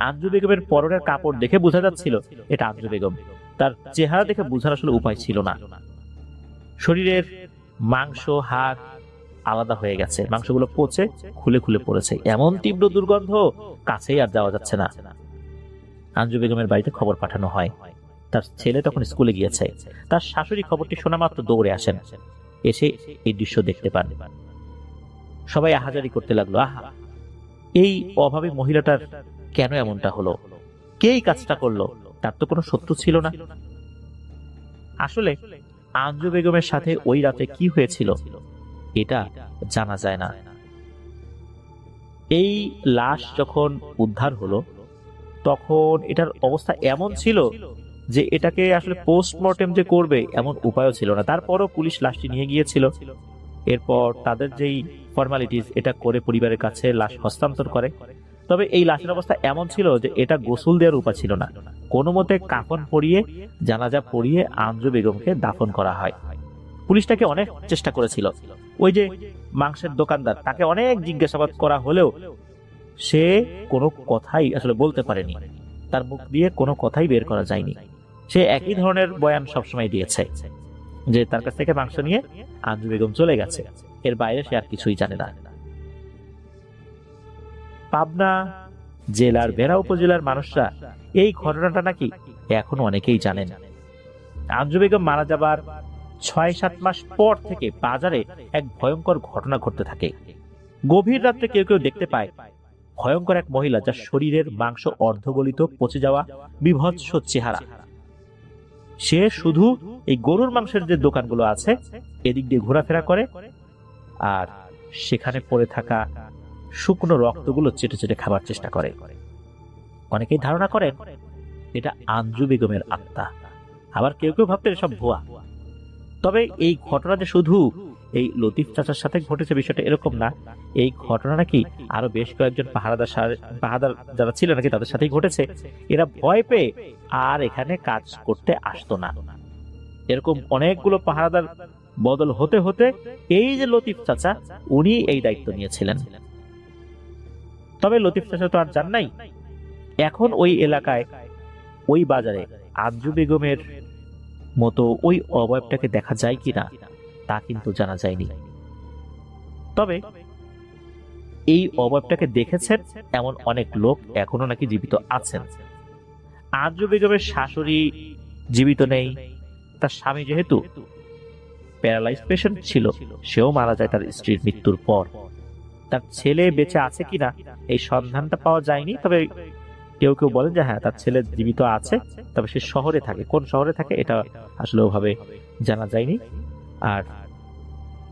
আঞ্জু বেগমের পরনের কাপড় দেখে বোঝা যাচ্ছিল এটা আঞ্জু বেগম। তার চেহারা দেখে বোঝার আসলে উপায় ছিল না। শরীরের মাংস, হাড় আলাদা হয়ে গেছে, মাংসগুলো পচে খুলে খুলে পড়েছে, এমন তীব্র দুর্গন্ধ, কাছেই আর যাওয়া যাচ্ছে না। আঞ্জু বেগমের বাড়িতে খবর পাঠানো হয়। তার ছেলে তখন স্কুলে গিয়েছে। তার শাশুড়ি খবরটি শোনা মাত্র দৌড়ে আসেন, এসে এই দৃশ্য দেখতে পান। সবাই আহাজারি করতে লাগলো, আহা, এই অভাবী মহিলাটার কেন এমনটা হলো, কে এই কাজটা করলো, তার তো কোনো শত্রু ছিল না। আসলে আঞ্জু বেগমের সাথে ওই রাতে কি হয়েছিল এটা জানা যায় না। এই লাশ যখন উদ্ধার হলো তখন এটার অবস্থা এমন ছিল যে এটাকে আসলে পোস্টমর্টেম যে করবে এমন উপায়ও ছিল না। তারপরও পুলিশ লাশটি নিয়ে গিয়েছিল। এরপর তাদের যেই ফর্মালিটিস এটা করে পরিবারের কাছে লাশ হস্তান্তর করে। তবে এই লাশের অবস্থা এমন ছিল যে এটা গোসল দেওয়ার উপায় ছিল না। কোনো মতে কাফন পরিয়ে, জানাজা পড়িয়ে আঞ্জু বেগমকে দাফন করা হয়। পুলিশটাকে অনেক চেষ্টা করেছিল। ওই যে মাংসের দোকানদার, তাকে অনেক জিজ্ঞাসাবাদ করা হলেও সে কোনো কথাই আসলে বলতে পারেনি, তার মুখ দিয়ে কোনো কথাই বের করা যায়নি। সে একই ধরনের বয়ান সবসময় দিয়েছে যে তার কাছ থেকে মাংস নিয়ে আঞ্জু বেগম চলে গেছে, এর বাইরে সে আর কিছুই জানে না। পাবনা জেলার বেড়া উপজেলার মানুষরা এই ঘটনাটা নাকি এখনো অনেকেই জানেন। আঞ্জু বেগম মারা যাবার ৬-৭ মাস পর থেকে বাজারে এক ভয়ঙ্কর ঘটনা ঘটতে থাকে। গভীর রাত্রে কেউ কেউ দেখতে পায় ভয়ঙ্কর এক মহিলা, যার শরীরের মাংস অর্ধগলিত, পচে যাওয়া, বিভৎস চেহারা। সে শুধু এই গরুর মাংসের যে দোকানগুলো আছে এদিক দিয়ে ঘোরাফেরা করে, আর সেখানে পড়ে থাকা শুকনো রক্তগুলো চেটে চেটে খাবার চেষ্টা করে। অনেকেই ধারণা করেন এটা আঞ্জু বেগমের আত্মা, আবার কেউ কেউ ভাবতেন এসব ভুয়া। তবে এই ঘটনা যে শুধু এই লতিফ চাচার সাথে ঘটেছে বিষয়টা এরকম না। এই ঘটনা নাকি আরো বেশ কয়েকজন পাহাদার যারা ছিল নাকি তাদের সাথেই ঘটেছে। এরা ভয় পেয়ে আর এখানে কাজ করতে আসতো না। এরকম অনেকগুলো পাহারাদার বদল হতে হতে এই যে লতিফ চাচা, উনি এই দায়িত্ব নিয়েছিলেন। তবে লতিফ চাচা তো আর যান নাই। এখন ওই এলাকায়, ওই বাজারে আঞ্জু বেগমের মতো ওই অবয়বটাকে দেখা যায় কিনা তা কিন্তু জানা যায়নি। তবে এই অবয়বটাকে দেখেছেন এমন অনেক লোক এখনো নাকি জীবিত আছেন। আঞ্জু বেগমের শাশুড়ি জীবিত নেই, তার স্বামী যেহেতু প্যারালাইজ পেশেন্ট ছিল, সেও মারা যায় তার স্ত্রীর মৃত্যুর পর। তার ছেলে বেঁচে আছে কিনা এই সন্ধানটা পাওয়া যায়নি। তবে কেউ কেউ বলেন যে হ্যাঁ, তার ছেলে জীবিত আছে, তবে সে শহরে থাকে। কোন শহরে থাকে এটা আসলে ওভাবে জানা যায়নি। আর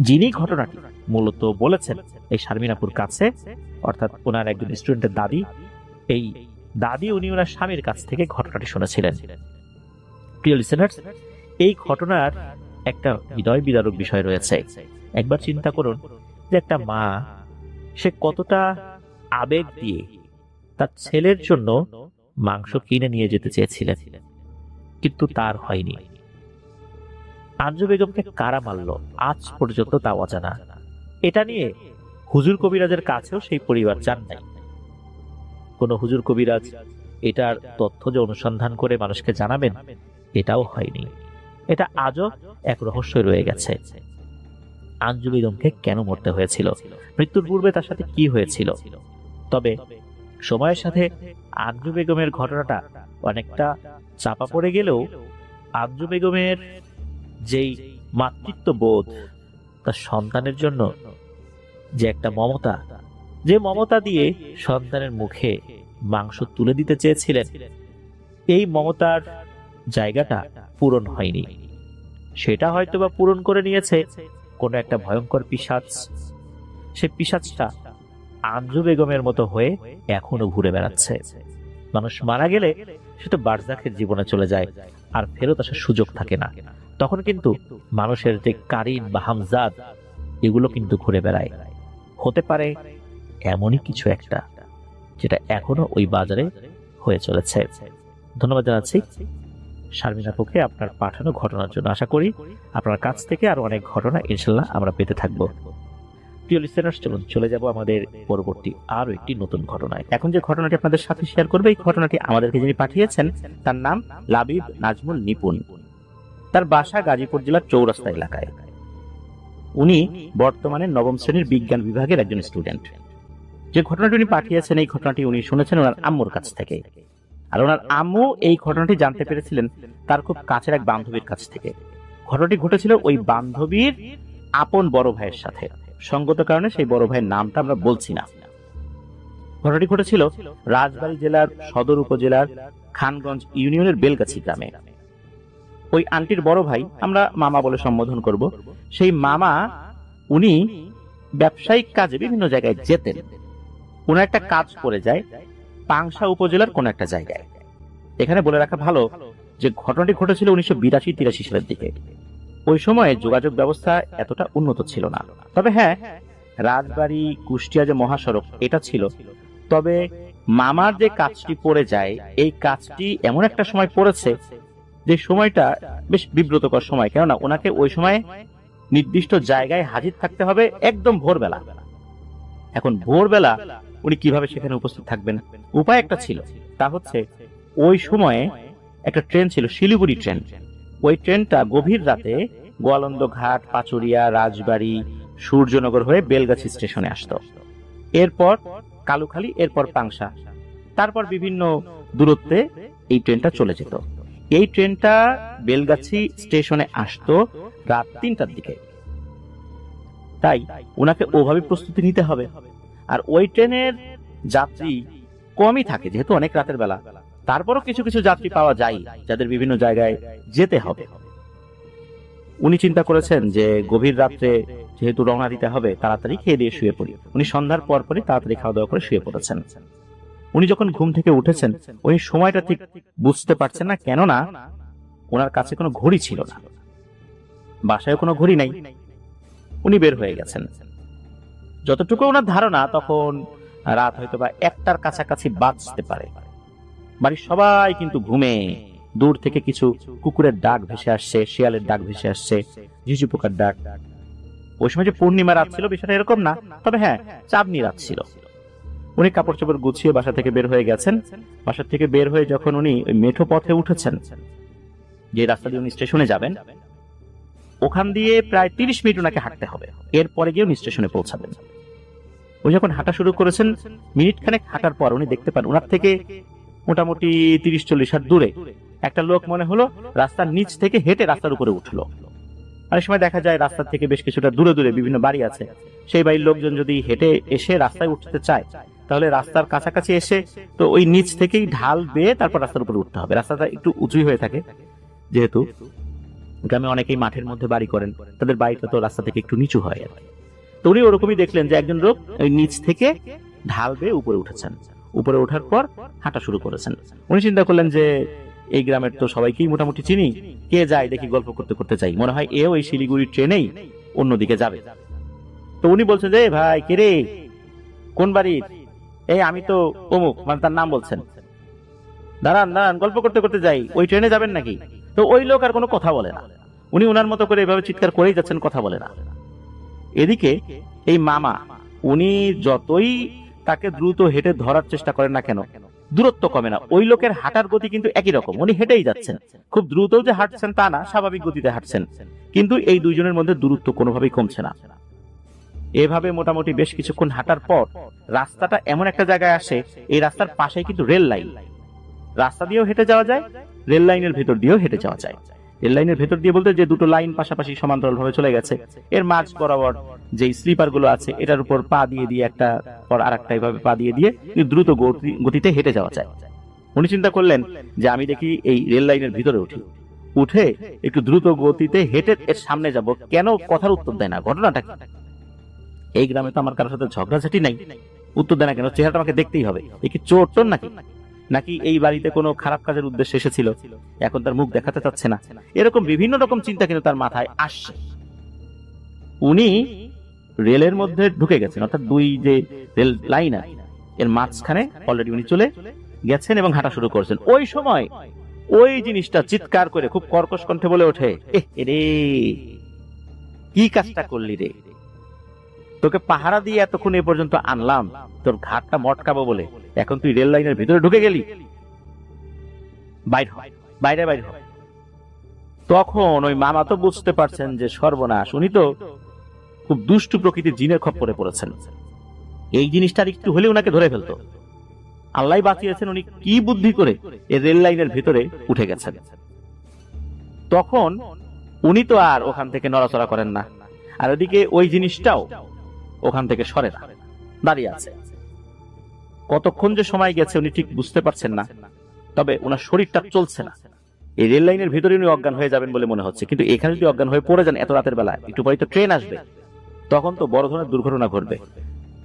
যিনি ঘটনাটি মূলত বলেছেন এই শারমিনাপুর কাছে, অর্থাৎ ওনার একজন স্টুডেন্টের দাদি, এই দাদি উনি ওনার স্বামীর কাছ থেকে ঘটনাটি শুনেছিলেন। প্রিয় লিসেনার্স, এই ঘটনার একটা হৃদয় বিদারক বিষয় রয়েছে। একবার চিন্তা করুন যে একটা মা, সে কতটা আবেগ দিয়ে তার ছেলের জন্য মাংস কিনে নিয়ে যেতে চেয়েছিলেন, কিন্তু তার হয়নি। আঞ্জু বেগমকে কারা মারল আজ পর্যন্ত তা অজানা। এটা নিয়ে হুজুর কবিরাজের কাছেও সেই পরিবার জান নাই। কোন হুজুর কবিরাজ এটার তথ্য যে অনুসন্ধান করে মানুষকে জানাবেন, এটাও হয়নি। এটা আজও এক রহস্য রয়ে গেছে। আঞ্জু বেগমকে কেন মরতে হয়েছিল, মৃত্যুর পূর্বে তার সাথে কি হয়েছিল? তবে সময়ের সাথে আঞ্জু বেগমের ঘটনাটা অনেকটা চাপা পড়ে গেলেও আঞ্জু বেগমের যেই মাতৃত্ব বোধ, তার সন্তানের জন্য যে একটা মমতা, যে মমতা দিয়ে সন্তানের মুখে মাংস তুলে দিতে চেয়েছিলেন, এই মমতার জায়গাটা পূরণ হয়নি। সেটা হয়তোবা পূরণ করে নিয়েছে কোনো একটা ভয়ঙ্কর পিশাচ। সে পিশাচটা আঞ্জু বেগমের মতো হয়ে এখনো ঘুরে বেড়াচ্ছে। মানুষ মারা গেলে সে তো বারজাখের জীবনে চলে যায়, আর ফেরত আসার সুযোগ থাকে না। তখন কিন্তু মানুষের যে কারিন বা হামজাদ, এগুলো কিন্তু ঘুরে বেড়ায়। হতে পারে এমনই কিছু একটা যেটা এখনো ওই বাজারে হয়ে চলেছে। ধন্যবাদ জানাচ্ছি শারমিন আপুকে আপনার পাঠানো ঘটনার জন্য। আশা করি আপনার কাছ থেকে আরো অনেক ঘটনা ইনশাল্লাহ আমরা পেতে থাকবো। প্রিয় লিসেনার্স, চলুন চলে যাব আমাদের পরবর্তী আরো একটি নতুন ঘটনায়। এখন যে ঘটনাটি আপনাদের সাথে শেয়ার করবে, এই ঘটনাটি আমাদেরকে যিনি পাঠিয়েছেন তার নাম লাবিব নাজমুল নিপুন। তার বাসা গাজীপুর জেলার চৌরাস্তা এলাকায়। উনি বর্তমানে নবম শ্রেণীর বিজ্ঞান বিভাগের একজন স্টুডেন্ট। যে ঘটনাটি উনি পাঠিয়েছেন, এই ঘটনাটি উনি শুনেছেন ওনার আম্মুর কাছ থেকে। আর ওনার আম্মু এই ঘটনাটি জানতে পেরেছিলেন তার খুব কাছের এক বান্ধবীর কাছ থেকে। ঘটনাটি ঘটেছিল ওই বান্ধবীর আপন বড় ভাইয়ের সাথে। সঙ্গত কারণে সেই বড় ভাইয়ের নামটা আমরা বলছি না। ঘটনাটি ঘটেছিল রাজবাড়ী জেলার সদর উপজেলার খানগঞ্জ ইউনিয়নের বেলগাছি গ্রামে। ওই আন্টির বড় ভাই, আমরা মামা বলে সম্বোধন করব, সেই মামা উনি ব্যবসায়িক কাজে বিভিন্ন জায়গায় যেতেন। ওনার একটা কাজ পড়ে যায় পাংশা উপজেলার কোন একটা জায়গায়। এখানে বলে রাখা ভালো যে ঘটনাটি ঘটেছিল 1982-83 সালের দিকে। ওই সময়ে যোগাযোগ ব্যবস্থা এতটা উন্নত ছিল না। তবে হ্যাঁ, রাজবাড়ী কুষ্টিয়া যে মহাসড়ক এটা ছিল। তবে মামার যে কাজটি পড়ে যায়, এই কাজটি এমন একটা সময় পড়েছে যে সময়টা বেশ বিব্রতকর সময়। কেননা ওনাকে ওই সময় নির্দিষ্ট জায়গায় হাজির থাকতে হবে একদম ভোরবেলা। এখন ভোরবেলা উনি কিভাবে সেখানে উপস্থিত থাকবেন? উপায় একটা ছিল, তা হচ্ছে ওই সময়ে একটা ট্রেন ছিল, শিলিগুড়ি ট্রেন। ওই ট্রেনটা গভীর রাতে গোয়ালন্দ ঘাট, পাচুরিয়া, রাজবাড়ী, সূর্যনগর হয়ে বেলগাছি স্টেশনে আসতো। এরপর কালুখালী, এরপর পাংশা, তারপর বিভিন্ন দূরত্বে এই ট্রেনটা চলে যেত। এই ট্রেনটা বেলগাছি স্টেশনে আসতো রাত 3টার দিকে। তাই ওনাকে ওভাবে প্রস্তুতি নিতে হবে। আর ওই ট্রেনের যাত্রী কমই থাকে যেহেতু অনেক রাতের বেলা। তারপরও কিছু কিছু যাত্রী পাওয়া যায় যাদের বিভিন্ন জায়গায় যেতে হবে। উনি চিন্তা করেছেন যে গভীর রাত্রে যেহেতু রওনা দিতে হবে, তাড়াতাড়ি খেয়ে দিয়ে শুয়ে পড়ি। উনি সন্ধ্যার পর পরই তাড়াতাড়ি খাওয়া দাওয়া করে শুয়ে পড়েছেন। উনি যখন ঘুম থেকে উঠেছেন ওই সময়টা ঠিক বুঝতে পারছেন না, কেননা ওনার কাছে কোনো ঘড়ি ছিল না, বাসায় কোনো ঘড়ি নাই। উনি বের হয়ে গেছেন। যতটুকু ওনার ধারণা তখন রাত হয়তো বা 1টার কাছাকাছি বাজতে পারে। বাড়ির সবাই কিন্তু ঘুমে। দূর থেকে কিছু কুকুরের ডাক ভেসে আসছে, শিয়ালের ডাক ভেসে আসছে, ঝিঝি পোকার ডাক। ওই সময় যে পূর্ণিমা রাত ছিল বিষয়টা এরকম না, তবে হ্যাঁ চাঁদনি রাত ছিল। উনি কাপড় চোপড় গুছিয়ে বাসা থেকে বের হয়ে গেছেন। বাসা থেকে বের হয়ে যখন উনি ওই মেঠো পথে উঠেছেন, যে রাস্তা দিয়ে উনি স্টেশনে যাবেন, ওখান দিয়ে প্রায় 30 মিনিট ওনাকে হাঁটতে হবে। এরপরে গিয়ে উনি স্টেশনে পৌঁছাবেন। উনি যখন হাঁটা শুরু করেছেন, মিনিট খানেক হাঁটার পর উনি দেখতে পান ওনার থেকে মোটামুটি 30-40 হাত দূরে একটা লোক মনে হলো রাস্তার নিচ থেকে হেঁটে রাস্তার উপরে উঠলো। অনেক সময় দেখা যায় রাস্তা থেকে বেশ কিছুটা দূরে দূরে বিভিন্ন বাড়ি আছে, সেই বাড়ির লোকজন যদি হেঁটে এসে রাস্তায় উঠতে চায় তাহলে রাস্তার কাছাকাছি এসে তো ওই নিচ থেকেই ঢাল বেয়ে তারপর রাস্তার উপরে উঠতে হবে। রাস্তাটা একটু উঁচুই হয়ে থাকে, যেহেতু গ্রামে অনেকেই মাঠের মধ্যে বাড়ি করেন, তাদের বাড়িটা তো রাস্তা থেকে একটু নিচু হয় আর কি। তো উনি ওরকমই দেখলেন যে একজন লোক ওই নিচ থেকে ঢাল বেয়ে উপরে উঠেছেন। উপরে ওঠার পর হাঁটা শুরু করেছেন। উনি চিন্তা করলেন যে এই গ্রামের তো সবাইকেই মোটামুটি চিনি, কে যায় দেখি গল্প করতে করতে যাই, মনে হয় এও এই শিলিগুড়ি ট্রেনেই অন্যদিকে যাবে। তো উনি বলছেন যে ভাই কে রে, কোন বাড়ির? এই আমি তো অমুক, মানে তার নাম বলছেন। দাঁড়ান দাঁড়ান, গল্প করতে করতে যাই, ওই ট্রেনে যাবেন নাকি? তো ওই লোক আর কোনো কথা বলে না। উনি ওনার মতো করে এভাবে চিৎকার করেই যাচ্ছেন, কথা বলে না। এদিকে এই মামা, উনি যতই তাকে দ্রুত হেঁটে ধরার চেষ্টা করেন না কেন, দূরত্ব কমে না। ওই লোকের হাঁটার গতি কিন্তু একই রকম, উনি হেঁটেই যাচ্ছেন। খুব দ্রুত যে হাঁটছেন তা না, স্বাভাবিক গতিতে হাঁটছেন, কিন্তু এই দুইজনের মধ্যে দূরত্ব কোনোভাবেই কমছে না। এভাবে মোটামুটি বেশ কিছুক্ষণ হাঁটার পর রাস্তাটা এমন একটা জায়গায় আসে, এই রাস্তার পাশেই কিন্তু রেল লাইন। রাস্তা দিয়েও হেঁটে যাওয়া যায়, রেল লাইনের ভেতর দিয়েও হেঁটে যাওয়া যায়। রেল লাইনের ভেতর দিয়ে বলতে যে দুটো লাইন পাশাপাশি সমান্তরাল ভাবে চলে গেছে, এর মাঝ বরাবর যে স্লিপার গুলো আছে এটার উপর পা দিয়ে দিয়ে একটা পর আরেকটা এইভাবে পা দিয়ে দিয়ে দ্রুত গতিতে হেঁটে যাওয়া যায়। উনি চিন্তা করলেন যে আমি দেখি এই রেল লাইনের ভিতরে উঠি, উঠে একটু দ্রুত গতিতে হেঁটে এর সামনে যাব। কেন কথার উত্তর দেয় না, ঘটনাটা কি? এই গ্রামে তো আমার কারোর সাথে ঝগড়াঝাটি নাই, উত্তর দেয় না কেন? চেহারাটা আমাকে দেখতেই হবে। এ কি চোর টোর নাকি? নাকি এই বাড়িতে কোনো খারাপ কাজের উদ্দেশ্যে এসেছিল, এখন তার মুখ দেখাতে চাচ্ছে না? এরকম বিভিন্ন রকম চিন্তা কিন্তু তার মাথায় আসছে। উনি রেলের মধ্যে ঢুকে গেছেন, অর্থাৎ দুই যে রেল লাইন আছে এর মাঝখানে অলরেডি উনি চলে গেছেন এবং হাঁটা শুরু করছেন। ওই সময় ওই জিনিসটা চিৎকার করে খুব কর্কশ কণ্ঠে বলে ওঠে, রে কি কাজটা করলি রে, তোকে পাহারা দিয়ে এতক্ষণ এ পর্যন্ত আনলাম তোর ঘাটটা মটকাবো বলে, এখন তুই রেল লাইনের ভিতরে ঢুকে গেলি, বাইরে বাইরে বাইরে। তখন ওই মামা তো বুঝতে পারছেন যে সর্বনাশ, উনি তো খুব দুষ্টু প্রকৃতির জিনের খপ্পরে পড়েছেন। এই জিনিসটার একটু হলে ওনাকে ধরে ফেলতো। আল্লাহ বাঁচিয়েছেন, উনি কি বুদ্ধি করে এই রেল লাইনের ভিতরে উঠে গেছেন। তখন উনি তো আর ওখান থেকে নড়াচড়া করেন না, আর ওদিকে ওই জিনিসটাও ওখান থেকে সরে না, দাঁড়িয়ে আছে। কতক্ষণ যে সময় গেছে উনি ঠিক বুঝতে পারছেন না, তবে ওনার শরীরটা চলছে না। এই রেল লাইনের ভিতরে উনি অজ্ঞান হয়ে যাবেন বলে মনে হচ্ছে, কিন্তু এখানে যদি অজ্ঞান হয়ে পড়ে যান এত রাতের বেলায়, একটু পরে তো ট্রেন আসবে, তখন তো বড় ধরনের দুর্ঘটনা ঘটবে।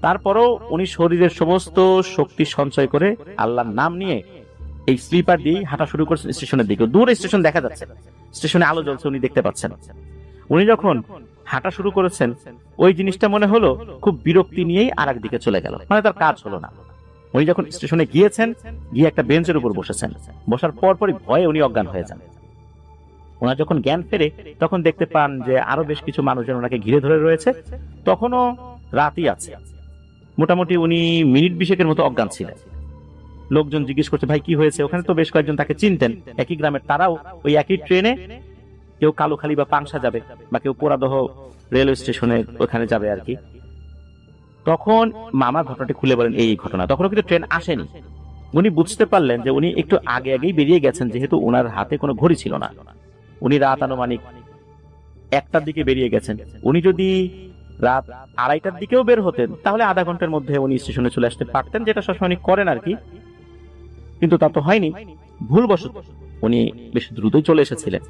তারপরও উনি শরীরের সমস্ত শক্তি সঞ্চয় করে আল্লাহর নাম নিয়ে এই স্লিপার দিয়ে হাঁটা শুরু করছেন স্টেশনের দিকে। দূরে স্টেশন দেখা যাচ্ছে, স্টেশনে আলো জ্বলছে, উনি দেখতে পাচ্ছেন। উনি যখন হাঁটা শুরু করেছেন ওই জিনিসটা মনে হলো খুব বিরক্তি নিয়েই আর একদিকে চলে গেল, মানে তার কাজ হলো না। উনি যখন স্টেশনে গিয়েছেন, গিয়ে একটা বেঞ্চের উপর বসেছেন, বসার পরপরই ভয়ে উনি অজ্ঞান হয়ে যান। ওনার যখন জ্ঞান ফেরে তখন দেখতে পান যে আরো বেশ কিছু মানুষজন ওনাকে ঘিরে ধরে রয়েছে। তখনও রাতই আছে, মোটামুটি উনি মিনিট 20 মতো অজ্ঞান ছিলেন। লোকজন জিজ্ঞেস করছে ভাই কি হয়েছে? ওখানে তো বেশ কয়েকজন তাকে চিনতেন, একই গ্রামের, তারাও ওই একই ট্রেনে, কেউ কালুখালী বা পাংশা যাবে, বা কেউ পোড়াদহ রেলওয়ে স্টেশনে ওখানে যাবে আর কি। তখন মামা ঘটনাটি খুলে বলেন এই ঘটনা। তখনও কিন্তু ট্রেন আসেনি। উনি বুঝতে পারলেন যে উনি একটু আগে আগেই বেরিয়ে গেছেন, যেহেতু ওনার হাতে কোনো ঘড়ি ছিল না। উনি রাত আনুমানিক 1টার দিকে বেরিয়ে গেছেন। উনি যদি রাত 2:30টার দিকেও বের হতেন তাহলে আধা ঘন্টার মধ্যে উনি স্টেশনে চলে আসতে পারতেন, যেটা সবসময় উনি করেন আর কি। কিন্তু তা তো হয়নি, ভুলবশত উনি বেশ দ্রুতই চলে এসেছিলেন।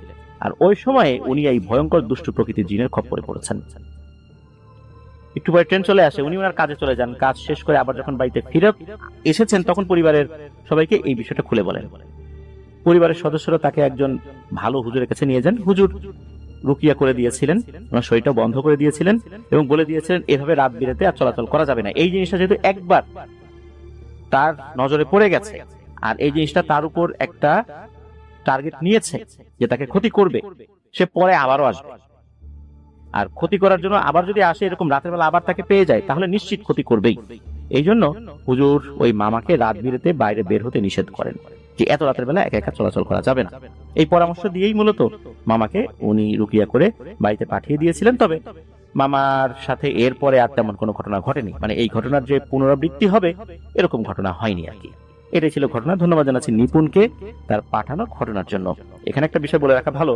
আর ওই সময়ে উনি এই ভয়ঙ্কর দুষ্ট প্রকৃতির জিনের খপ্পরে পড়েছেন। একটু পরে ট্রেন চলে আসে, উনি ওনার কাজে চলে যান। কাজ শেষ করে আবার যখন বাড়িতে ফিরে এসেছেন তখন পরিবারের সবাইকে এই বিষয়টা খুলে বলেন। পরিবারের সদস্যরা তাকে একজন ভালো হুজুরের কাছে নিয়ে যান। হুজুর রুকিয়া করে দিয়েছিলেন, ওনার শরীরটা বন্ধ করে দিয়েছিলেন এবং বলে দিয়েছিলেন এভাবে রাত বিরেতে আর চলাচল করা যাবে না। এই জিনিসটা যেহেতু একবার তার নজরে পড়ে গেছে আর এই জিনিসটা তার উপর একটা টার্গেট নিয়েছে যে তাকে ক্ষতি করবে, সে পরে আবারও আসবে। আর ক্ষতি করার জন্য আবার যদি আসে এরকম রাতের বেলা আবার তাকে পেয়ে যায় তাহলে নিশ্চিত ক্ষতি করবেই। এই জন্য হুজুর ওই মামাকে রাত বিরেতে বাইরে বের হতে নিষেধ করেন, যে এত রাতের বেলা একা একা চলাচল করা যাবে না। এই পরামর্শ দিয়েই মূলত মামাকে উনি রুকিয়া করে বাড়িতে পাঠিয়ে দিয়েছিলেন। তবে মামার সাথে এরপরে আর তেমন কোনো ঘটনা ঘটেনি, মানে এই ঘটনার যে পুনরাবৃত্তি হবে এরকম ঘটনা হয়নি আর কি। এটাই ছিল ঘটনা। ধন্যবাদ জানাচ্ছি নিপুণকে তার পাঠানো ঘটনার জন্য। এখানে একটা বিষয় বলে রাখা ভালো,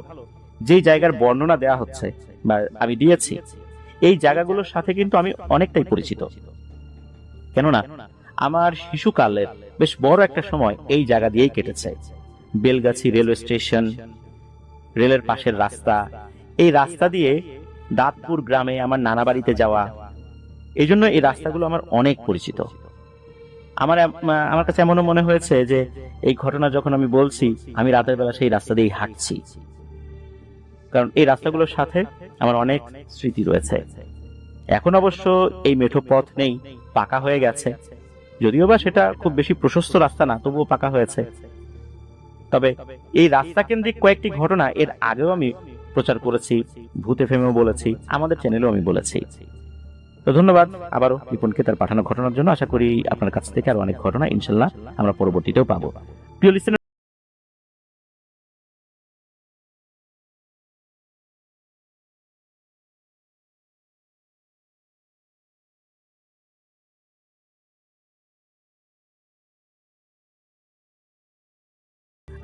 যেই জায়গার বর্ণনা দেয়া হচ্ছে বা আমি দিয়েছি এই জায়গাগুলোর সাথে কিন্তু আমি অনেকটাই পরিচিত। কেননা আমার শিশুকালের বেশ বড় একটা সময় এই জায়গা দিয়েই কেটেছে। বেলগাছি রেলওয়ে স্টেশন, রেলের পাশের রাস্তা, এই রাস্তা দিয়ে দাঁতপুর গ্রামে আমার নানা বাড়িতে যাওয়া, এই জন্য এই রাস্তাগুলো আমার অনেক পরিচিত। আমার কাছে এমনও মনে হয়েছে যে এই ঘটনা যখন আমি বলছি আমি রাতের বেলা সেই রাস্তা দিয়ে হাঁটছি, কারণ এই রাস্তাগুলোর সাথে আমার অনেক স্মৃতি রয়েছে। এখন অবশ্য এই মেঠো পথ নেই, পাকা হয়ে গেছে, যদিও বা সেটা খুব বেশি প্রশস্ত রাস্তা না, তবুও পাকা হয়েছে। তবে এই রাস্তা কেন্দ্রিক কয়েকটি ঘটনা এর আগেও আমি প্রচার করেছি, ভূত এফএমও বলেছি, আমাদের চ্যানেলেও আমি বলেছি। তো ধন্যবাদ আবারও নিপুণকে তার পাঠানো ঘটনার জন্য। আশা করি আপনার কাছ থেকে আরো অনেক ঘটনা ইনশাল্লাহ আমরা পরবর্তীতেও পাবো। প্রিয় লিসেনার,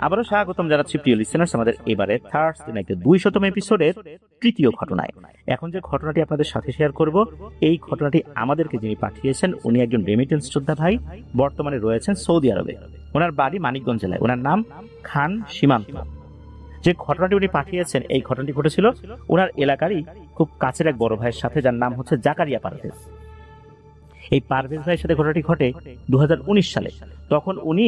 আবারও স্বাগতম জানাচ্ছি প্রিয় লিসেনার্স আমাদের এবারে থার্ড নাইটের 200তম এপিসোডের তৃতীয় ঘটনায়। এখন যে ঘটনাটি আপনাদের সাথে শেয়ার করব, এই ঘটনাটি আমাদেরকে যিনি পাঠিয়েছেন উনি একজন রেমিটেন্স যোদ্ধা ভাই, বর্তমানে রয়েছেন সৌদি আরবে। ওনার বাড়ি মানিকগঞ্জ জেলায়, ওনার নাম খান সীমান্ত। যে ঘটনাটি উনি পাঠিয়েছেন এই ঘটনাটি ঘটেছিল ওনার এলাকারই খুব কাছের এক বড় ভাইয়ের সাথে, যার নাম হচ্ছে জাকারিয়া পারভেজ। এই পারভেজ ভাইয়ের সাথে ঘটনাটি ঘটে 2019 সালে। তখন উনি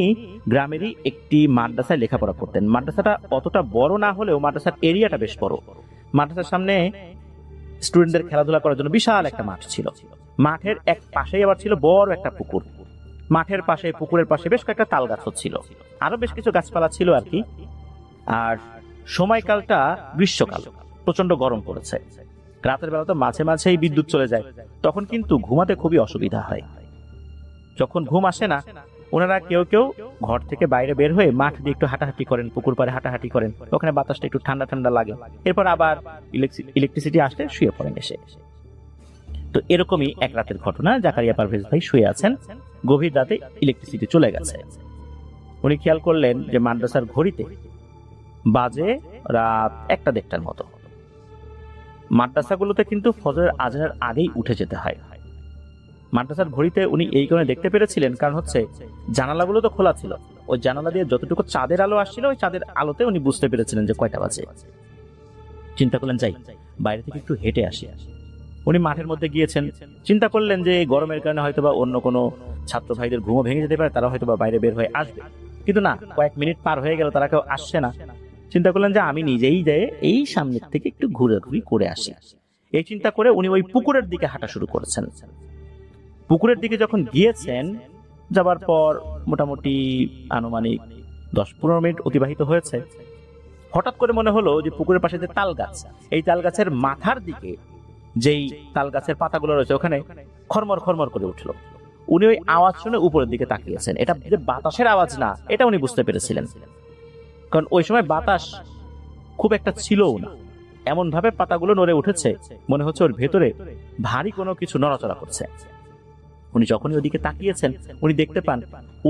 গ্রামেরই একটি মাদ্রাসায় লেখাপড়া করতেন। মাদ্রাসাটা অতটা বড় না হলেও মাদ্রাসার এরিয়াটা বেশ বড়। মাদ্রাসার সামনে স্টুডেন্টদের খেলাধুলা করার জন্য বিশাল একটা মাঠ ছিল। মাঠের এক পাশেই আবার ছিল বড় একটা পুকুর। মাঠের পাশে, পুকুরের পাশে বেশ কয়েকটা তাল গাছ ছিল, আরো বেশ কিছু গাছপালা ছিল আর কি। আর সময়কালটা গ্রীষ্মকাল, প্রচন্ড গরম পড়েছে। রাতের বেলা তো মাঝে মাঝেই বিদ্যুৎ চলে যায়, তখন কিন্তু ঘুমাতে খুবই অসুবিধা হয়। যখন ঘুম আসে না, ওনারা কেউ কেউ ঘর থেকে বাইরে বের হয়ে মাঠ দিয়ে একটু হাঁটাহাঁটি করেন, পুকুর পাড়ে হাঁটাহাঁটি করেন, ওখানে বাতাসটা একটু ঠান্ডা ঠান্ডা লাগে। এরপর আবার ইলেকট্রিসিটি আসলে শুয়ে পড়েন এসে। তো এরকমই এক রাতের ঘটনা, জাকারিয়া পারভেজ ভাই শুয়ে আছেন, গভীর রাতে ইলেকট্রিসিটি চলে গেছে। উনি খেয়াল করলেন যে মাদ্রাসার ঘড়িতে বাজে রাত 1-1:30টার মতো। মাদ্রাসাগুলোতে কিন্তু ফজরের আজানের আগেই উঠে যেতে হয়। মাদ্রাসার ঘড়িতে উনি এই কারণে দেখতে পেরেছিলেন, কারণ হচ্ছে জানালাগুলো তো খোলা ছিল, ওই জানালা দিয়ে যতটুকু চাঁদের আলো আসছিল ওই চাঁদের আলোতে উনি বুঝতে পেরেছিলেন যে কয়টা বাজে। চিন্তা করলেন যাই বাইরে থেকে একটু হেঁটে আসি। উনি মাঠের মধ্যে গিয়েছেন, চিন্তা করলেন যে গরমের কারণে হয়তোবা অন্য কোনো ছাত্র ভাইদের ঘুমও ভেঙে যেতে পারে, তারা হয়তোবা বাইরে বের হয়ে আসবে। কিন্তু না, কয়েক মিনিট পার হয়ে গেল, তারা কেউ আসছে না। চিন্তা করলেন যে আমি নিজেই যেয়ে এই সামনের থেকে একটু ঘুরাঘুরি করে আসি। এই চিন্তা করে উনি ওই পুকুরের দিকে হাঁটা শুরু করেছেন। পুকুরের দিকে যখন গিয়েছেন, যাবার পর মোটামুটি আনুমানিক 10-15 মিনিট অতিবাহিত হয়েছে। হঠাৎ করে মনে হলো যে পুকুরের পাশে যে তাল গাছ, এই তাল গাছের মাথার দিকে যেই তাল গাছের পাতাগুলো রয়েছে ওখানে খরমর খরমর করে উঠলো। উনি ওই আওয়াজ শুনে উপরের দিকে তাকিয়েছেন। এটা যে বাতাসের আওয়াজ না, এটা উনি বুঝতে পেরেছিলেন, কারণ ওই সময় বাতাস খুব একটা ছিলও না। এমন ভাবে পাতাগুলো নড়ে উঠেছে, মনে হচ্ছে ওর ভেতরে ভারী কোনো কিছু নড়াচড়া করছে। উনি যখনই ওদিকে তাকিয়েছেন, উনি দেখতে পান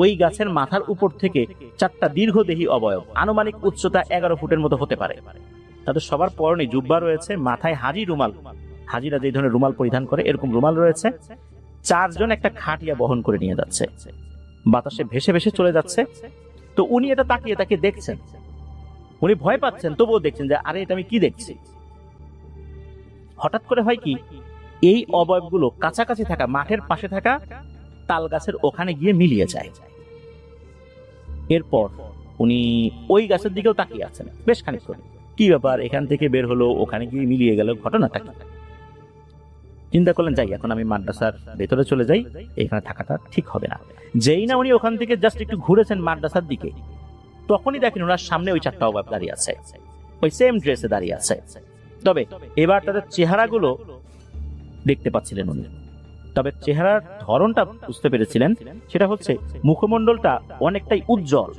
ওই গাছের মাথার উপর থেকে 4টা দীর্ঘদেহী অবয়ব, আনুমানিক উচ্চতা 11 ফুটের মতো হতে পারে। তাদের সবার পরনে জুব্বা রয়েছে, মাথায় হাজি রুমাল, হাজিরা যে ধরনের রুমাল পরিধান করে এরকম রুমাল রয়েছে। 4 জন একটা খাটিয়া বহন করে নিয়ে যাচ্ছে, বাতাসে ভেসে ভেসে চলে যাচ্ছে। তো উনি এটা তাকিয়ে তাকিয়ে দেখছেন, উনি ভয় পাচ্ছেন, তবুও দেখছেন যে আরে এটা আমি কি দেখছি। হঠাৎ করে হয় কি, এই অবয়বগুলো কাছাকাছি থাকা মাঠের পাশে থাকা তাল গাছের ওখানে গিয়ে মিলিয়ে যায়। এরপর উনি ওই গাছের দিকেও তাকিয়ে আছেন বেশ খানিকক্ষণ। কি ব্যাপার, এখান থেকে বের হলো, ওখানে গিয়ে মিলিয়ে গেল, ঘটনাটা কি? চিন্তা করলেন, যাই এখন আমি মাদ্রাসার ভেতরে চলে যাই, এখানে থাকাটা ঠিক হবে না। যেই না উনি ওখান থেকে জাস্ট একটু ঘুরেছেন মাদ্রাসার দিকে, তখনই দেখেন ওনার সামনে ওই চারটা অবয়ব দাঁড়িয়ে আছে, ওই সেম ড্রেসে দাঁড়িয়ে আছে। তবে এবার তাদের চেহারাগুলো দেখতে পাচ্ছিলেন উনি। তবে চেহারার ধরনটা বুঝতে পেরেছিলেন, সেটা হচ্ছে মুখমণ্ডলটা অনেকটাই উজ্জ্বল।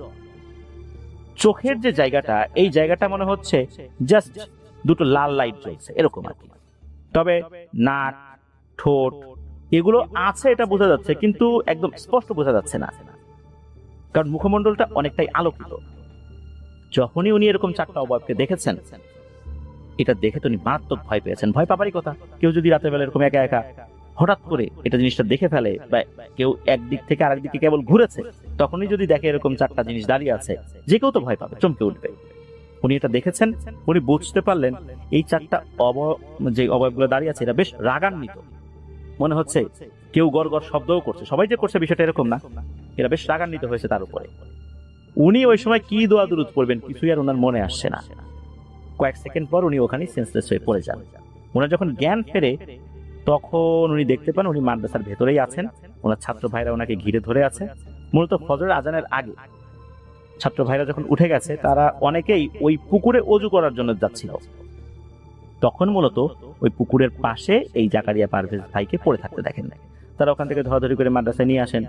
চোখের যে জায়গাটা, এই জায়গাটা মনে হচ্ছে জাস্ট দুটো লাল লাইট জ্বলছে এরকম আর কি। তবে নাক, ঠোঁট এগুলো আছে এটা বোঝা যাচ্ছে, কিন্তু একদম স্পষ্ট বোঝা যাচ্ছে না, কারণ মুখমণ্ডলটা অনেকটাই আলোকিত। যখনই উনি এরকম চারটা অবয়বকে দেখেছেন, এটা দেখে তো উনি মারাত্মক ভয় পেয়েছেন। ভয় পাবারই কথা, কেউ যদি রাতের বেলা এরকম একা একা হঠাৎ করে এটা জিনিসটা দেখে ফেলে, বা কেউ একদিক থেকে আরেক দিকে কেবল ঘুরেছে, তখনই যদি দেখে এরকম চারটা জিনিস দাঁড়িয়ে আছে, যে কেউ তো ভয় পাবে, চমকে উঠবে। উনি এটা দেখেছেন, উনি বুঝতে পারলেন এই চারটা যে অবয়বগুলো দাঁড়িয়ে আছে, এটা বেশ রাগান্বিত। মনে হচ্ছে কেউ গড় গড় শব্দও করছে, সবাই যে করছে বিষয়টা এরকম না, এরা বেশ রাগান্বিত হয়েছে তার উপরে। উনি ওই সময় কি দোয়া দুরূদ পড়বেন কিছুই আর ওনার মনে আসছে না। কয়েক সেকেন্ড পর উনি ওখানে সেন্সলেস হয়ে পড়ে যান। ওনার যখন জ্ঞান ফেরে, তখন উনি দেখতে পান উনি মাদ্রাসার ভেতরেই আছেন। ওনার ছাত্র ভাইরা ওনাকে ঘিরে ধরে আছে। মূলত ফজরের আজানের আগে ছাত্র ভাইরা যখন উঠে গেছে, তারা অনেকেই ওই পুকুরে অজু করার জন্য যাচ্ছিল। তখন মূলত ওই পুকুরের পাশে এই জাকারিয়া পারভেজ ভাইকে পড়ে থাকতে দেখেন। তারা ওখান থেকে ধরাধরি করে মাদ্রাসায় নিয়ে আসেন,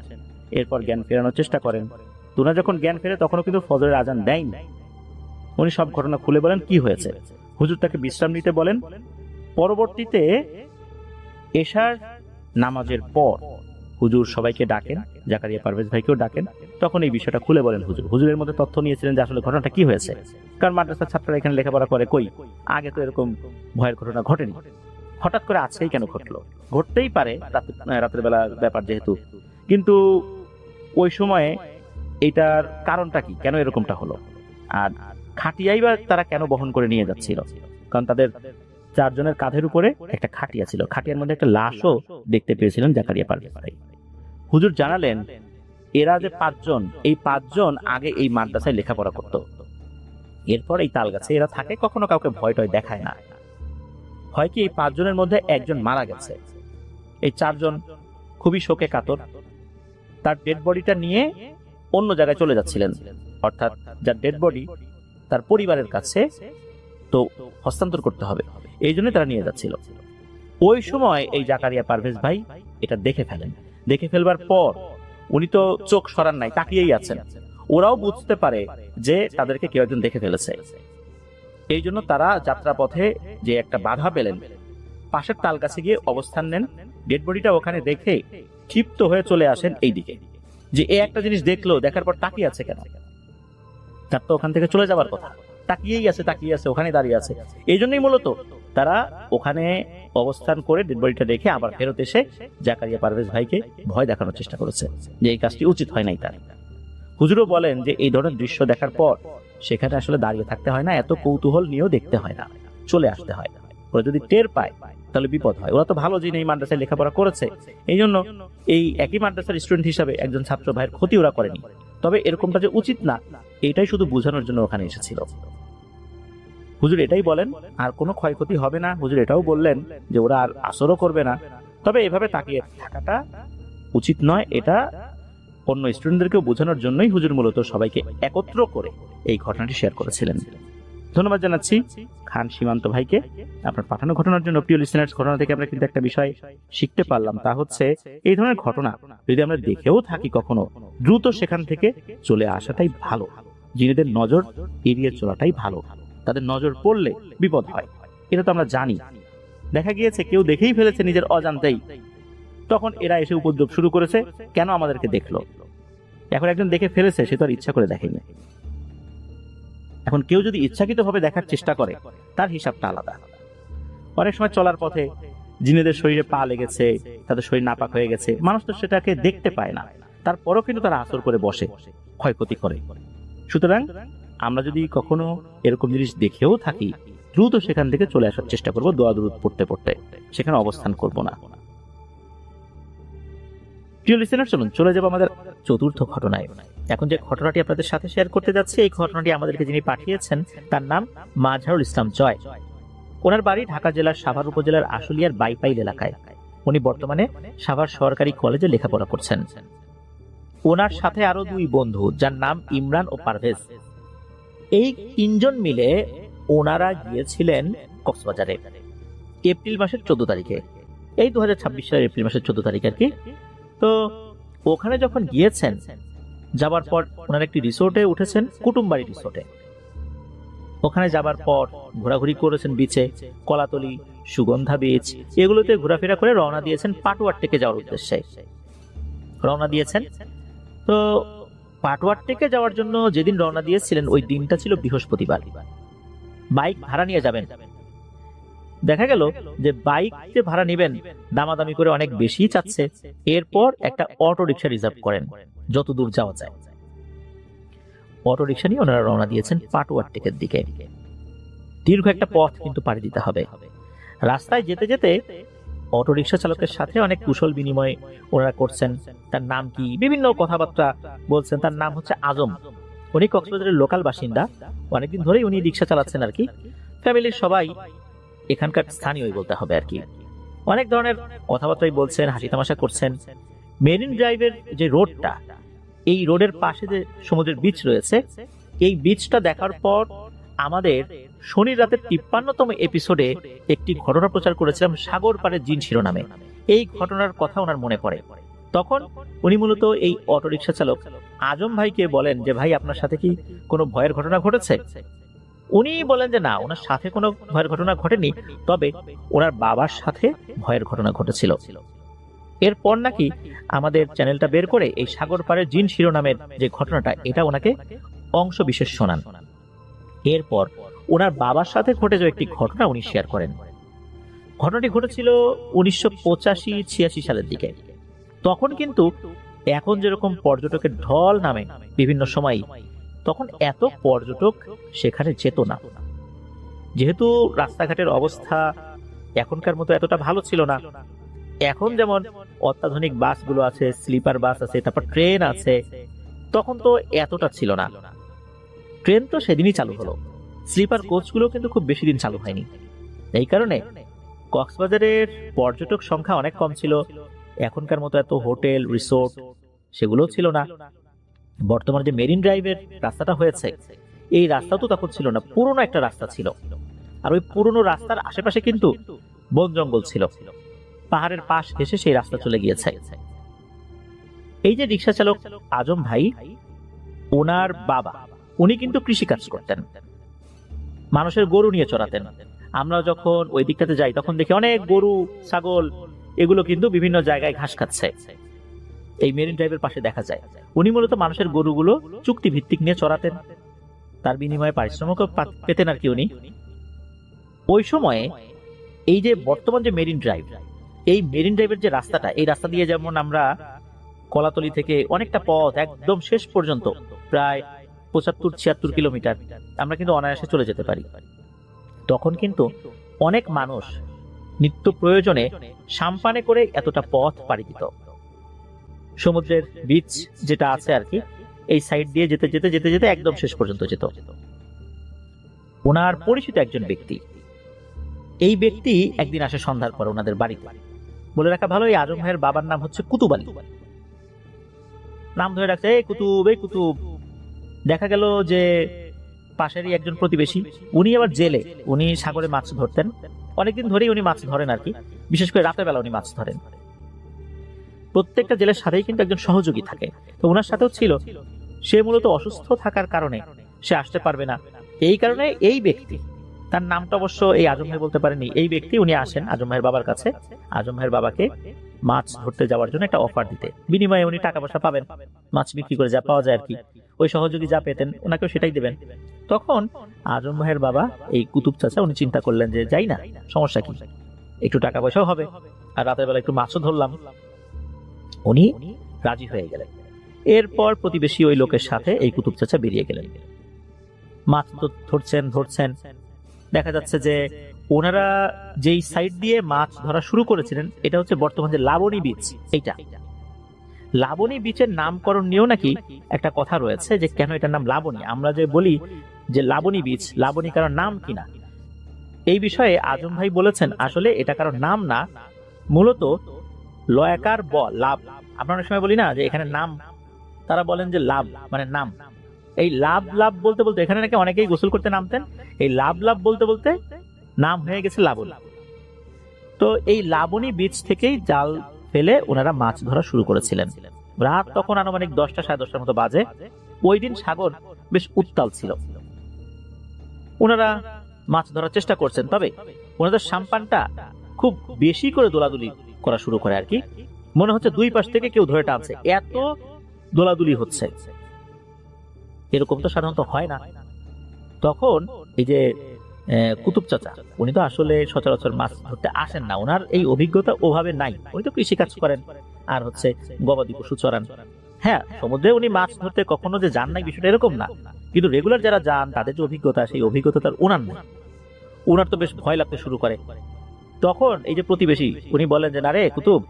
এরপর জ্ঞান ফেরানোর চেষ্টা করেন। ওনার যখন জ্ঞান ফেরে, তখনও কিন্তু ফজরের আজান দেয়নি। উনি সব ঘটনা খুলে বলেন কি হয়েছে। হুজুর তাকে বিশ্রাম নিতে বলেন। পরবর্তীতে এশার নামাজের পর হুজুর সবাইকে ডাকেন, জাকারিয়া পারভেজ ভাইকেও ডাকেন। তখন এই বিষয়টা খুলে বলেন হুজুর। হুজুরের মধ্যে তথ্য নিয়েছিলেন যে আসলে ঘটনাটা কি হয়েছে, কারণ মাদ্রাসার ছাত্ররা এখানে লেখাপড়া করে, কই আগে তো এরকম ভয়ের ঘটনা ঘটেনি, হঠাৎ করে আজকেই কেন ঘটলো? ঘটতেই পারে রাতের বেলা ব্যাপার যেহেতু, কিন্তু ওই সময়ে এটার কারণটা কি, কেন এরকমটা হলো? আর খাটিয়াই বা তারা কেন বহন করে নিয়ে যাচ্ছিল? কারণ তাদের চারজনের কাঁধের উপরে একটা খাটিয়া ছিল, খাটিয়ার মধ্যে একটা লাশও দেখতে পেয়েছিলেন জাকারিয়া পারভেজ ভাই। হুজুর জানালেন এরা যে পাঁচজন, এই পাঁচজন আগে এই মাদ্রাসায় লেখাপড়া করত। এরপর এই তাল গাছে এরা থাকে, কখনো কাউকে ভয় টয় দেখায় না। হয় কি এই পাঁচজনের মধ্যে একজন মারা গেছে, এই চারজন খুবই শোকে কাতর। তার ডেড বডিটা নিয়ে অন্য জায়গায় চলে যাচ্ছিলেন, অর্থাৎ যার ডেড বডি তার পরিবারের কাছে তো হস্তান্তর করতে হবে, এই জন্য তারা নিয়ে যাচ্ছিল। ওই সময় এই জাকারিয়া পারভেজ ভাই এটা দেখে ফেলেন। দেখে ফেলবার পর উনি তো চোখ সরান নাই, তাকিয়েই আছেন। ওরাও বুঝতে পারে যে তাদেরকে কেউ একজন দেখে ফেলেছে। এই জন্য তারা যাত্রাপথে যে একটা বাধা পেলেন, পাশের তাল গাছে গিয়ে অবস্থান নেন। ডেড বডিটা ওখানে দেখে ক্ষিপ্ত হয়ে চলে আসেন এই দিকে, যে এ একটা জিনিস দেখলো, দেখার পর তাকিয়ে আছে কেন? তার তো ওখান থেকে চলে যাবার কথা, তাকিয়ে আছে, ওখানে দাঁড়িয়ে আছে। এই জন্যই মূলত তারা ওখানে অবস্থান করে ডেড বডিটা দেখে আবার ফেরত এসে জাকারিয়া পারভেজ ভাইকে ভয় দেখানোর চেষ্টা করেছে যে এই কাজটি উচিত হয় নাই তার। হুজুরও বলেন যে এই ধরনের দৃশ্য দেখার পর সেখানে আসলে দাঁড়িয়ে থাকতে হয় না, এত কৌতূহল নিয়েও দেখতে হয় না, চলে আসতে হয়। ওরা যদি টের পায় তাহলে বিপদ হয়। ওরা তো ভালো জিনিস এই মাদ্রাসায় লেখাপড়া করেছে, এই জন্য এই একই মাদ্রাসার স্টুডেন্ট হিসাবে একজন ছাত্র ভাইয়ের ক্ষতি ওরা করেনি। তবে এরকমটা যে উচিত না, এটাই শুধু বোঝানোর জন্য ওখানে এসেছিল। হুজুর এটাই বলেন, আর কোনো ক্ষয়ক্ষতি হবে না। হুজুর এটাও বললেন যে ওরা আর আসরও করবে না, তবে এভাবে তাকিয়ে থাকাটা উচিত নয়। এটা অন্য স্টুডেন্টদেরকেও বোঝানোর জন্যই হুজুর মূলত সবাইকে একত্র করে এই ঘটনাটি শেয়ার করেছিলেন। ধন্যবাদ জানাচ্ছি খান সীমান্ত ভাইকে আপনার পাঠানো ঘটনার জন্য। প্রিয় লিসেনার্স, ঘটনা থেকে আমরা কিন্তু একটা বিষয় শিখতে পারলাম, তা হচ্ছে এই ধরনের ঘটনা যদি আমরা দেখেও থাকি কখনো, দ্রুত সেখান থেকে চলে আসাটাই ভালো। জিনেদের নজর এড়িয়ে চলাটাই ভালো, তাদের নজর পড়লে বিপদ হয়, এটা তো আমরা জানি। দেখা গিয়েছে কেউ দেখেই ফেলেছে নিজের অজান্তেই, তখন এরা এসে উপদ্রব শুরু করেছে, কেন আমাদেরকে দেখলো? এখন একজন দেখে ফেলেছে, সে তো আর ইচ্ছা করে দেখেনি। এখন কেউ যদি ইচ্ছাকৃতভাবে দেখার চেষ্টা করে, তার হিসাবটা আলাদা। অনেক সময় চলার পথে জিনেদের শরীরে পা লেগেছে, তাদের শরীর নাপাক হয়ে গেছে, মানুষ তো সেটাকে দেখতে পায় না, তারপরও কিন্তু তারা আসর করে বসে, ক্ষয়ক্ষতি করে। সুতরাং আমরা যদি কখনো এরকম জিনিস দেখেও থাকি, দ্রুত সেখান থেকে চলে আসার চেষ্টা করব, দোয়া দুরূদ পড়তে পড়তে সেখানে অবস্থান করব না। প্রিয় লিসেনার, চলুন চলে যাব আমাদের চতুর্থ ঘটনায়। এখন যে ঘটনাটি আপনাদের সাথে শেয়ার করতে যাচ্ছি, এই ঘটনাটি আমাদেরকে যিনি পাঠিয়েছেন তার নাম মাজহারুল ইসলাম জয়। ওনার বাড়ি ঢাকা জেলার সাভার উপজেলার আশুলিয়ার বাইপাইল এলাকায়। উনি বর্তমানে সাভার সরকারি কলেজে লেখাপড়া করছেন। ওনার সাথে আরো দুই বন্ধু, যার নাম ইমরান ও পারভেজ। এই তিনজন মিলে ওনারা গিয়েছিলেন কক্সবাজারে এপ্রিল মাসের 14 তারিখে, এই 2026 সালের এপ্রিল মাসের 14 তারিখ আর কি। তো ওখানে যখন গিয়েছেন, যাবার পর ওনারা একটি রিসোর্টে উঠেছেন, কুটুমবাড়ি রিসোর্টে। ওখানে যাবার পর ঘোরাঘুরি করেছেন বিচে, কলাতলি, সুগন্ধা বিচ, এগুলোতে ঘোরাফেরা করে রওনা দিয়েছেন পাটুয়ারটেকে যাওয়ার উদ্দেশ্যে। রওনা দিয়েছেন। তো পাটুয়ারটেকে যাওয়ার জন্য যেদিন রওনা দিয়েছিলেন ওই দিনটা ছিল বৃহস্পতিবার। বাইক ভাড়া নিয়ে যাবেন। দেখা গেল যে বাইক যে ভাড়া নেবেন দামাদামি করে অনেক বেশি চাচ্ছে। এরপর একটা অটো রিক্সা রিজার্ভ করেন যত দূর যাওয়া যায়। অটো রিক্সা নিয়ে ওনারা রওনা দিয়েছেন পাটুয়ারটেকের দিকে। দীর্ঘ একটা পথ কিন্তু পাড়ি দিতে হবে। রাস্তায় যেতে যেতে অটো রিক্সা চালকের সাথে অনেক কুশল বিনিময় ওনারা করছেন। তার নাম কি, বিভিন্ন কথাবার্তা বলছেন। তার নাম হচ্ছে আজম। উনি কক্সবাজারের লোকাল বাসিন্দা, অনেকদিন ধরেই উনি রিক্সা চালাচ্ছেন আর কি। ফ্যামিলির সবাই এখানকার স্থানীয় বলতে হবে আর কি। অনেক ধরনের কথাবার্তাই বলছেন, হাসি তামাশা করছেন। মেরিন ড্রাইভের যে রোডটা, এই রোডের পাশে যে সমুদ্রের বিচ রয়েছে, এই বিচটা দেখার পর আমাদের শনির রাতের 53তম এপিসোডে একটি ঘটনা প্রচার করেছিলাম সাগর পাড়ের জিন শিরোনামে। এই ঘটনার কথা ওনার মনে পড়ে। তখন উনি মূলত এই অটোরিকশা চালক আজম ভাইকে বলেন যে, ভাই আপনার সাথে কি কোনো ভয়ের ঘটনা ঘটেছে? উনি বলেন যে না, ওনার সাথে কোনো ভয়ের ঘটনা ঘটেনি, তবে ওনার বাবার সাথে ভয়ের ঘটনা ঘটেছিল। এরপর নাকি আমাদের চ্যানেলটা বের করে এই সাগর পাড়ের জিন শিরোনামের যে ঘটনাটা, এটা ওনাকে অংশ বিশেষ শোনান। এরপর ওনার বাবার সাথে ঘটে যাওয়া একটি ঘটনা উনি শেয়ার করেন। ঘটনাটি ঘটেছিল 1985-86 সালের দিকে। তখন কিন্তু এখন যেরকম পর্যটকের ঢল নামে বিভিন্ন সময়, তখন এত পর্যটক সেখানে যেত না। যেহেতু রাস্তাঘাটের অবস্থা এখনকার মতো এতটা ভালো ছিল না। এখন যেমন অত্যাধুনিক বাসগুলো আছে, স্লিপার বাস আছে, তারপর ট্রেন আছে, তখন তো এতটা ছিল না। ট্রেন তো সেদিনই চালু হলো, স্লিপার কোচগুলো কিন্তু খুব বেশি দিন চালু হয়নি। এই কারণে কক্সবাজারের পর্যটক সংখ্যা অনেক কম ছিল। এখনকার মতো এত হোটেল, রিসোর্ট সেগুলো ছিল না। বর্তমানে যে মেরিন ড্রাইভের রাস্তাটা হয়েছে, এই রাস্তা তো তখন ছিল না, পুরনো একটা রাস্তা ছিল। আর ওই পুরনো রাস্তার আশেপাশে কিন্তু বন জঙ্গল ছিল, পাহাড়ের পাশ ঘেঁষে সেই রাস্তা চলে গিয়েছে। এই যে রিক্সা চালক আজম ভাই, ওনার বাবা উনি কিন্তু কৃষিকাজ করতেন, মানুষের গরু নিয়ে চড়াতেন। আমরা যখন ওই দিকটাতে যাই তখন দেখি অনেক গরু, ছাগল, এগুলো কিন্তু বিভিন্ন জায়গায় ঘাস খাচ্ছে, এই মেরিন ড্রাইভের পাশে দেখা যায়। উনি মূলত মানুষের গরুগুলো চুক্তি ভিত্তিক নিয়ে চড়াতেন, তার বিনিময়ে পারিশ্রমিকও পেতেন আর কি উনি। ওই সময়ে এই যে বর্তমান যে মেরিন ড্রাইভ, এই মেরিন ড্রাইভের যে রাস্তাটা, এই রাস্তা দিয়ে যেমন আমরা কলাতলি থেকে অনেকটা পথ একদম শেষ পর্যন্ত প্রায় 75-76 কিলোমিটার আমরা কিন্তু অনায়াসে চলে যেতে পারি। তখন কিন্তু অনেক মানুষ নিত্য প্রয়োজনে সাম্পানে করে এতটা পথ পাড়ি দিত। সমুদ্রের বিচ যেটা আছে আর কি, এই সাইড দিয়ে যেতে যেতে যেতে যেতে একদম শেষ পর্যন্ত যেত। ওনার পরিচিত একজন ব্যক্তি, এই ব্যক্তি একদিন আসে সন্ধ্যার পর ওনাদের বাড়িতে। বলে রাখা ভালো, এই আজম ভাইয়ের বাবার নাম হচ্ছে কুতুব আলী। নাম ধরে রাখছে এই কুতুব, এই কুতুব। দেখা গেল যে পাশেরই একজন প্রতিবেশী, উনি আবার জেলে, উনি সাগরে মাছ ধরতেন, অনেকদিন ধরেই উনি মাছ ধরেন আর কি। বিশেষ করে রাতের বেলা উনি মাছ ধরেন। প্রত্যেকটা জেলের সাথেই কিন্তু একজন সহযোগী থাকে, তো ওনার সাথেও ছিল। সে মূলত অসুস্থ থাকার কারণে সে আসতে পারবে না। এই কারণে এই ব্যক্তি, তার নামটা অবশ্য এই আজম ভাই বলতে পারেনি, এই ব্যক্তি উনি আসেন আজম ভাইয়ের বাবার কাছে, আজম ভাইয়ের বাবাকে মাছ ধরতে যাওয়ার জন্য একটা অফার দিতে। বিনিময়ে উনি টাকা পয়সা পাবেন, মাছ বিক্রি করে যা পাওয়া যায় আর কি, ওই সহযোগী যা পেতেন ওনাকেও সেটাই দেবেন। তখন আজম ভাইয়ের বাবা এই কুতুব চাচা উনি চিন্তা করলেন যে যাই না, সমস্যা কি, একটু টাকা পয়সাও হবে, আর রাতের বেলা একটু মাছও ধরলাম। উনি রাজি হয়ে গেলেন। এরপর প্রতিবেশী ওই লোকের সাথে এই কুতুব চাচা বেরিয়ে গেলেন। মাছ তো ধরছেন, দেখা যাচ্ছে যে ওনারা যেই সাইড দিয়ে মাছ ধরা শুরু করেছিলেন এটা হচ্ছে বর্তমান যে লাবণী বিচ, এইটা লাবণী বিচের নামকরণ নিয়েও নাকি একটা কথা রয়েছে যে কেন এটার নাম লাবণী। আমরা যে বলি যে লাবণী বিচ, লাবণী কারণ নাম কিনা, এই বিষয়ে আজম ভাই বলেছেন আসলে এটা কারণ নাম না, মূলত লয়াকার ব লাভ। আমরা অনেক সময় বলি না যে এখানে নাম, তারা বলেন যে লাভ মানে নাম। এই লাভ লাভ বলতে বলতে এখানে নাকি অনেকেই গোসল করতে নামতেন, এই লাভ লাভ বলতে বলতে নাম হয়ে গেছে লাবণী। তো এই লাবণী বীচ থেকেই জাল ফেলে ওনারা মাছ ধরা শুরু করেছিলেন। রাত তখন আনুমানিক 10টা সাড়ে 10টার মতো বাজে। ওই দিন সাগর বেশ উত্তাল ছিল। ওনারা মাছ ধরার চেষ্টা করছেন, তবে ওনাদের সাম্পানটা খুব বেশি করে দোলাদুলি করা শুরু করে আর কি। মনে হচ্ছে দুই পাশ থেকে কেউ ধরে টানছে, এত দোলাদুলি হচ্ছে। এরকম তো সাধারণত হয় না। তখন এই যে কুতুব চাচা, উনি তো আসলে সচরাচর মাছ ধরতে আসেন না, ওনার এই অভিজ্ঞতা ওভাবে নাই। উনি তো কৃষিকাজ করেন আর হচ্ছে গবাদি পশু চড়ান। হ্যাঁ, সমুদ্রে উনি মাছ ধরতে কখনো যে যান নাই বিষয়টা এরকম না, কিন্তু রেগুলার যারা যান তাদের যে অভিজ্ঞতা, সেই অভিজ্ঞতা তার ওনার নেই। ওনার তো বেশ ভয় লাগতে শুরু করে। তখন এই যে প্রতিবেশী, উনি বলেন যে না রে কুতুব,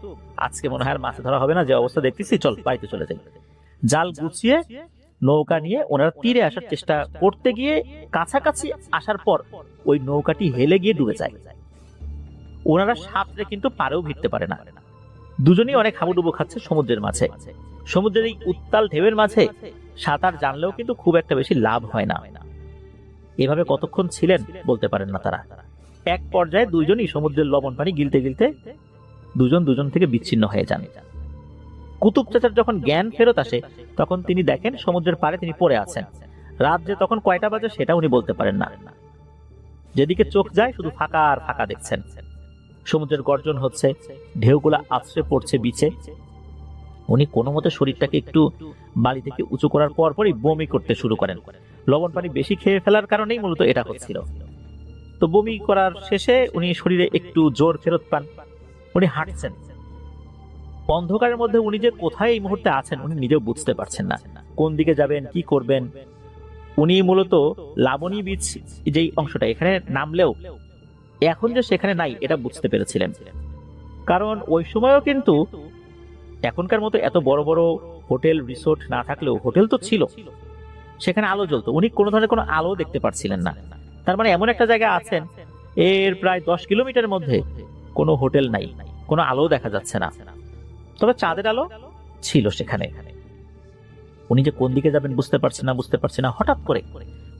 আজকে মনে হয় আর মাছ ধরা হবে না, যে অবস্থা দেখতেছি, চল বাড়িতে চলে যাই। জাল গুছিয়ে নৌকা নিয়ে ওনারা তীরে আসার চেষ্টা করতে গিয়ে কাছাকাছি আসার পর ওই নৌকাটি হেলে গিয়ে ডুবে যায়। ওনারা সাঁতরে কিন্তু পারেও ভিড়তে পারে না। দুজনেই অনেক হাবুডুবু খাচ্ছে সমুদ্রের মাঝে। সমুদ্রের এই উত্তাল ঢেউয়ের মাঝে সাঁতার জানলেও কিন্তু খুব একটা বেশি লাভ হয় না। এভাবে কতক্ষণ ছিলেন বলতে পারেন না তারা। এক পর্যায়ে দুইজনই সমুদ্রের লবণ পানি গিলতে গিলতে দুজন থেকে বিচ্ছিন্ন হয়ে যান। কুতুব চাচার যখন জ্ঞান ফেরত আসে তখন তিনি দেখেন সমুদ্রের পাড়ে তিনি পড়ে আছেন। রাত যে তখন কয়টা বাজে সেটা উনি বলতে পারেন না। যেদিকে চোখ যায় শুধু ফাঁকা আর ফাঁকা দেখছেন। সমুদ্রের গর্জন হচ্ছে, ঢেউগুলা আছড়ে পড়ছে বিচে। উনি কোনো মতে শরীরটাকে একটু বাড়ি থেকে উঁচু করার পরই বমি করতে শুরু করেন। লবণ পানি বেশি খেয়ে ফেলার কারণেই মূলত এটা হচ্ছিল। তো বমি করার শেষে উনি শরীরে একটু জোর ফেরত পান। উনি হাঁটছেন। অন্ধকারের মধ্যে উনি যে কোথায় এই মুহূর্তে আছেন উনি নিজেও বুঝতে পারছেন না, কোন দিকে যাবেন, কি করবেন। উনি মূলত লাবণী বীচ যেই অংশটা, এখানে নামলেও এখন যে সেখানে নাই এটা বুঝতে পেরেছিলেন। কারণ ওই সময়ও কিন্তু এখনকার মতো এত বড় বড় হোটেল রিসোর্ট না থাকলেও হোটেল তো ছিল, সেখানে আলো জ্বলতো। উনি কোনো ধরনের কোনো আলো দেখতে পাচ্ছিলেন না। তার মানে এমন একটা জায়গায় আছেন এর প্রায় 10 কিলোমিটারের মধ্যে কোনো হোটেল নাই, কোনো আলো দেখা যাচ্ছে না, তবে চাঁদের আলো ছিল সেখানে। উনি যে কোন দিকে যাবেন বুঝতে পারছেন না। হঠাৎ করে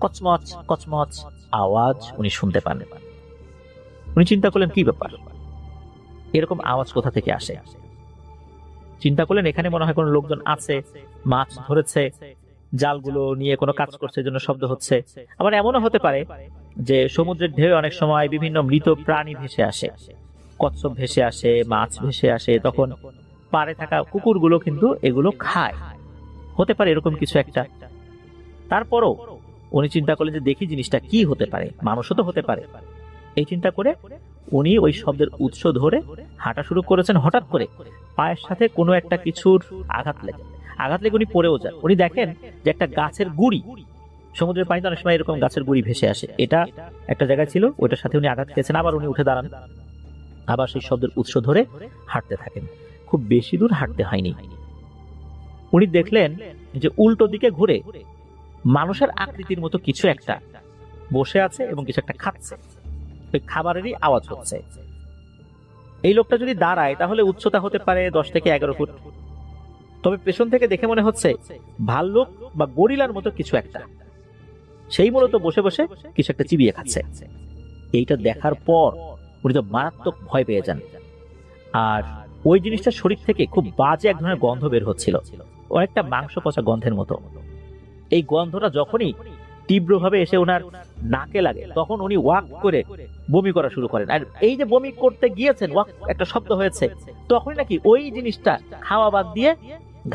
কচমচ কচমচ আওয়াজ উনি শুনতে পান। উনি চিন্তা করলেন কি ব্যাপার, এরকম আওয়াজ কোথা থেকে আসে। চিন্তা করলেন এখানে মনে হয় কোনো লোকজন আছে, মাছ ধরেছে, জালগুলো নিয়ে কোনো কাজ করছে, জন্য শব্দ হচ্ছে। আবার এমনও হতে পারে যে সমুদ্রের ঢেউ অনেক সময় বিভিন্ন মৃত প্রাণী ভেসে আসে, কচ্ছপ ভেসে আসে, মাছ ভেসে আসে, তখন পাড়ে থাকা কুকুরগুলো কিন্তু এগুলো খায়। হতে পারে এরকম কিছু একটা। তারপরও উনি চিন্তা করলেন যে দেখি জিনিসটা কি হতে পারে, মানুষও তো হতে পারে। এই চিন্তা করে উনি ওই শব্দের উৎস ধরে হাঁটা শুরু করেছেন। হঠাৎ করে পায়ের সাথে কোনো একটা কিছুর আঘাত লেগে উনি পড়েও যান। উনি দেখেন যে একটা গাছের গুড়ি, সমুদ্রের পানিতে অনেক সময় এরকম গাছের গুড়ি ভেসে আসে, এটা একটা জায়গায় ছিল, ওইটার সাথে উনি আঘাত খেয়েছেন। আবার উনি উঠে দাঁড়ান, আবার সেই শব্দের উৎস ধরে হাঁটতে থাকেন। খুব বেশি দূর হাঁটতে হয়নি। উনি দেখলেন যে উল্টো দিকে ঘুরে মানুষের আকৃতির মতো কিছু একটা বসে আছে এবং কিছু একটা খাচ্ছে। ওই খাবারেরই আওয়াজ হচ্ছে। এই লোকটা যদি দাঁড়ায় তাহলে উচ্চতা হতে পারে 10 থেকে 11 ফুট, তবে পেছন থেকে দেখে মনে হচ্ছে ভাল্লুক বা গরিলার মতো কিছু একটা। সেই মূলত বসে বসে কিছু একটা চিবিয়ে খাচ্ছে। এইটা দেখার পর উনি তো মারাত্মক ভয় পেয়ে যান। আর ওই জিনিসটা শরীর থেকে খুব বাজে এক ধরনের গন্ধ বের হচ্ছিল, অনেকটা মাংস পচা গন্ধের মতো। এই গন্ধটা যখনই তীব্রভাবে এসে ওনার নাকে লাগে তখন উনি ওয়াক করে বমি করা শুরু করেন। আর এই যে বমি করতে গিয়েছেন, ওয়াক একটা শব্দ হয়েছে, তখনই নাকি ওই জিনিসটা খাওয়া বাদ দিয়ে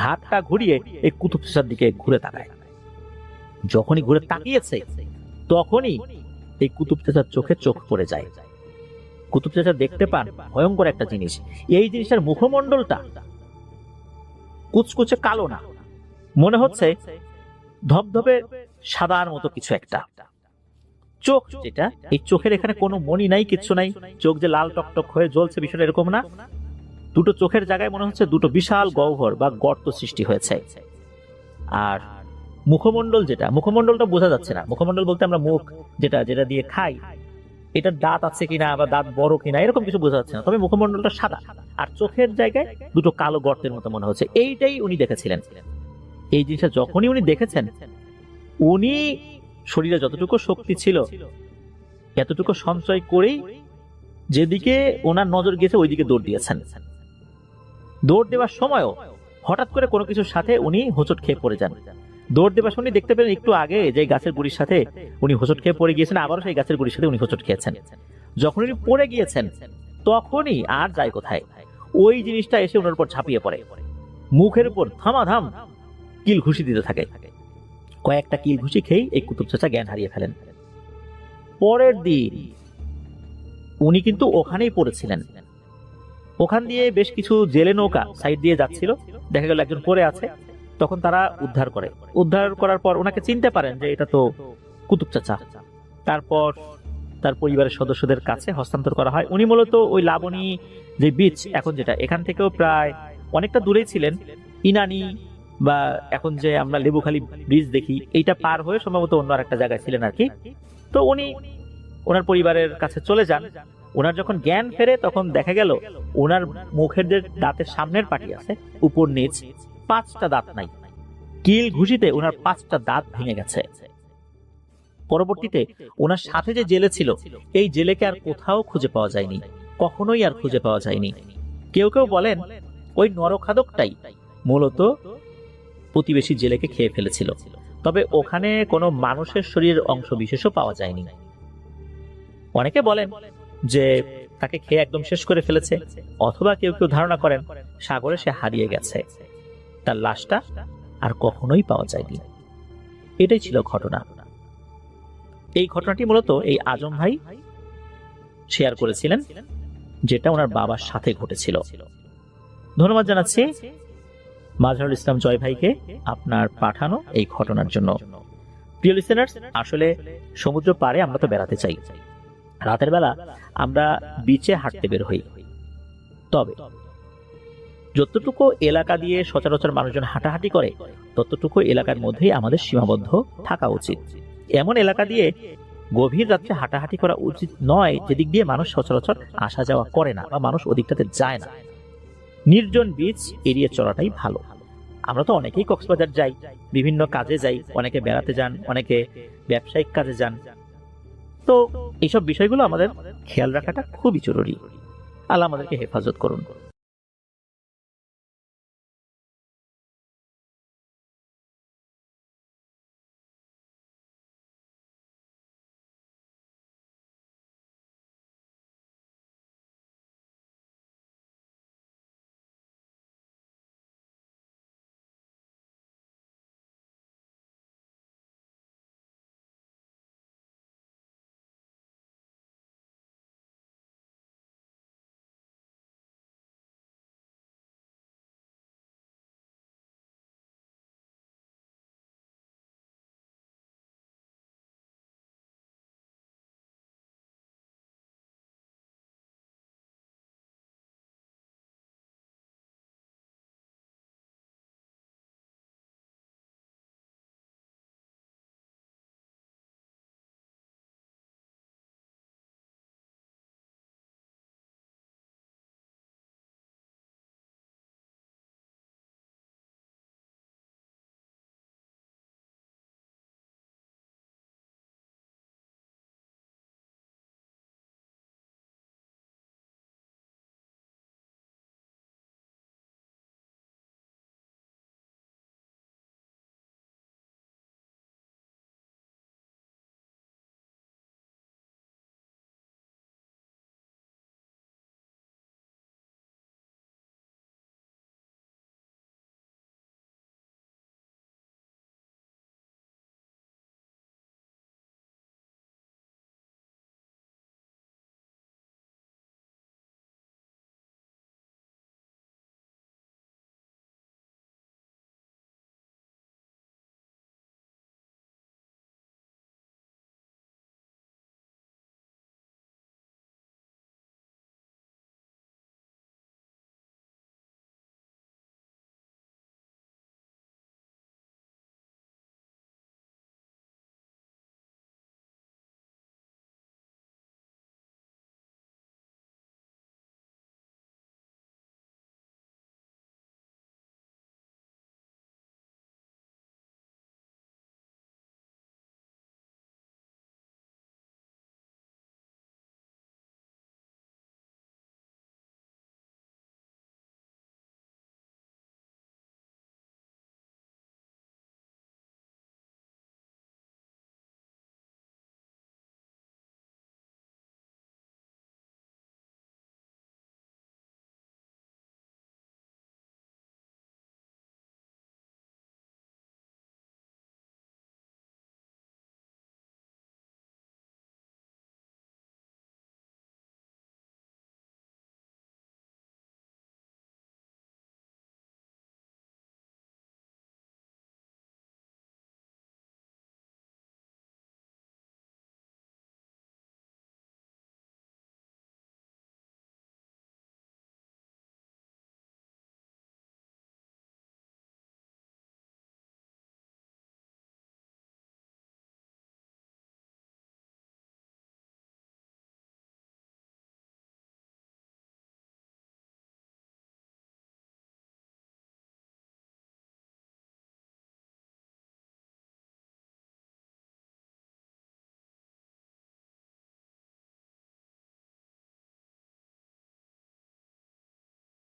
ঘাটটা ঘুরিয়ে এই কুতুব চাচার দিকে ঘুরে তাকায়। যখনই ঘুরে তাকিয়েছে তখনই এই কুতুব চাচার চোখে চোখ পড়ে যায়। কুতুব চাচা দেখতে পান ভয়ঙ্কর একটা জিনিস। এই জিনিসটার মুখমণ্ডলটা কুচকুচে কালো না, মনে হচ্ছে ধবধবে সাদার মতো কিছু একটা। চোখ যেটা, এই চোখের এখানে কোনো মনি নাই, কিচ্ছু নাই, চোখ যে লাল টকটক হয়ে জ্বলছে বিষয়টা এরকম না। দুটো চোখের জায়গায় মনে হচ্ছে দুটো বিশাল গহ্বর বা গর্ত সৃষ্টি হয়েছে। আর মুখমণ্ডল যেটা, মুখমণ্ডলটা বোঝা যাচ্ছে না। মুখমণ্ডল বলতে আমরা মুখ যেটা যেটা দিয়ে খাই, এটা দাঁত আছে কিনা বা দাঁত বড় কিনা এরকম কিছু বোঝা যাচ্ছে না, তবে মুখমণ্ডলটা সাদা আর চোখের জায়গায় দুটো কালো গর্তের মতো মনে হচ্ছে। এইটাই উনি দেখেছিলেন। এই জিনিসটা যখনই উনি দেখেছেন, উনি শরীরে যতটুকু শক্তি ছিল এতটুকু সঞ্চয় করেই যেদিকে ওনার নজর গিয়েছে ওইদিকে দৌড় দিয়েছেন। দৌড় দেওয়ার সময়ও হঠাৎ করে কোনো কিছুর সাথে উনি হোঁচট খেয়ে পড়ে যান। দৌড় দেওয়ার সময় দেখতে পেলেন একটু আগে যে গাছের গুড়ির সাথে উনি হোঁচট খেয়ে পড়ে গিয়েছেন, আবারও সেই গাছের গুড়ির সাথে উনি হোঁচট খেয়েছেন। যখন উনি পড়ে গিয়েছেন তখনই আর যায় কোথায়, ওই জিনিসটা এসে ওনার উপর ঝাঁপিয়ে পড়ে, মুখের উপর ধামাধাম কিল ঘুষি দিতে থাকে। কয়েকটা কিল ঘুষি খেয়ে এই কুতুব চাচা জ্ঞান হারিয়ে ফেলেন। পরের দিন উনি কিন্তু ওখানেই পড়েছিলেন। ওখান দিয়ে বেশ কিছু জেলে নৌকা সাইড দিয়ে যাচ্ছিল, দেখা গেল একজন পড়ে আছে। তখন তারা উদ্ধার করে, উদ্ধার করার পর ওনাকে চিনতে পারেন যে এটা তো কুতুব চাচা। তারপর তার পরিবারের সদস্যদের কাছে হস্তান্তর করা হয়। উনি মূলত ওই লাবণী যে বীচ এখন যেটা, এখান থেকেও প্রায় অনেকটা দূরেই ছিলেন। ইনানি বা এখন যে আমরা লেবুখালী ব্রিজ দেখি, এইটা পার হয়ে সম্ভবত অন্য আরেকটা জায়গায় ছিলেন আর কি। তো উনি ওনার পরিবারের কাছে চলে যান। ওনার যখন জ্ঞান ফেরে তখন দেখা গেল ওনার মুখের যে দাঁতের সামনের পাটি আছে উপর নিচ 5টা দাঁত নাই। কিল ঘুষিতে ওনার 5টা দাঁত ভেঙে গেছে। পরবর্তীতে ওনার সাথে যে জেলে ছিল, এই জেলেকে আর কোথাও খুঁজে পাওয়া যায়নি, কখনোই আর খুঁজে পাওয়া যায়নি। কেউ কেউ বলেন ওই নরখাদকটাই মূলত প্রতিবেশী জেলেকে খেয়ে ফেলেছিল, তবে ওখানে কোনো মানুষের শরীরের অংশ বিশেষও পাওয়া যায়নি। অনেকে বলেন যে তাকে খেয়ে একদম শেষ করে ফেলেছে, অথবা কেউ কেউ ধারণা করেন সাগরে সে হারিয়ে গেছে, তার লাশটা আর কখনোই পাওয়া যায়নি। এটাই ছিল ঘটনা। এই ঘটনাটি মূলত এই আজম ভাই শেয়ার করেছিলেন, যেটা ওনার বাবার সাথে ঘটেছিল। ধন্যবাদ জানাচ্ছি মাজহারুল ইসলাম জয় ভাইকে আপনার পাঠানো এই ঘটনার জন্য। প্রিয় লিসেনার্স, আসলে সমুদ্র পাড়ে আমরা তো বেড়াতে চাই, রাতের বেলা আমরা বিচে হাঁটতে বের হই, তবে যতটুকু এলাকা দিয়ে সচরাচর মানুষজন হাঁটাহাঁটি করে ততটুকু এলাকার মধ্যেই আমাদের সীমাবদ্ধ থাকা উচিত। এমন এলাকা দিয়ে গভীর রাত্রে হাঁটাহাঁটি করা উচিত নয় যেদিক দিয়ে মানুষ সচরাচর আসা যাওয়া করে না বা মানুষ ওদিকটাতে যায় না। নির্জন বিচ এড়িয়ে চলাটাই ভালো। আমরা তো অনেকেই কক্সবাজার যাই, বিভিন্ন কাজে যাই, অনেকে বেড়াতে যান, অনেকে ব্যবসায়িক কাজে যান। তো এইসব বিষয়গুলো আমাদের খেয়াল রাখাটা খুবই জরুরি। আল্লাহ আমাদেরকে হেফাজত করুন।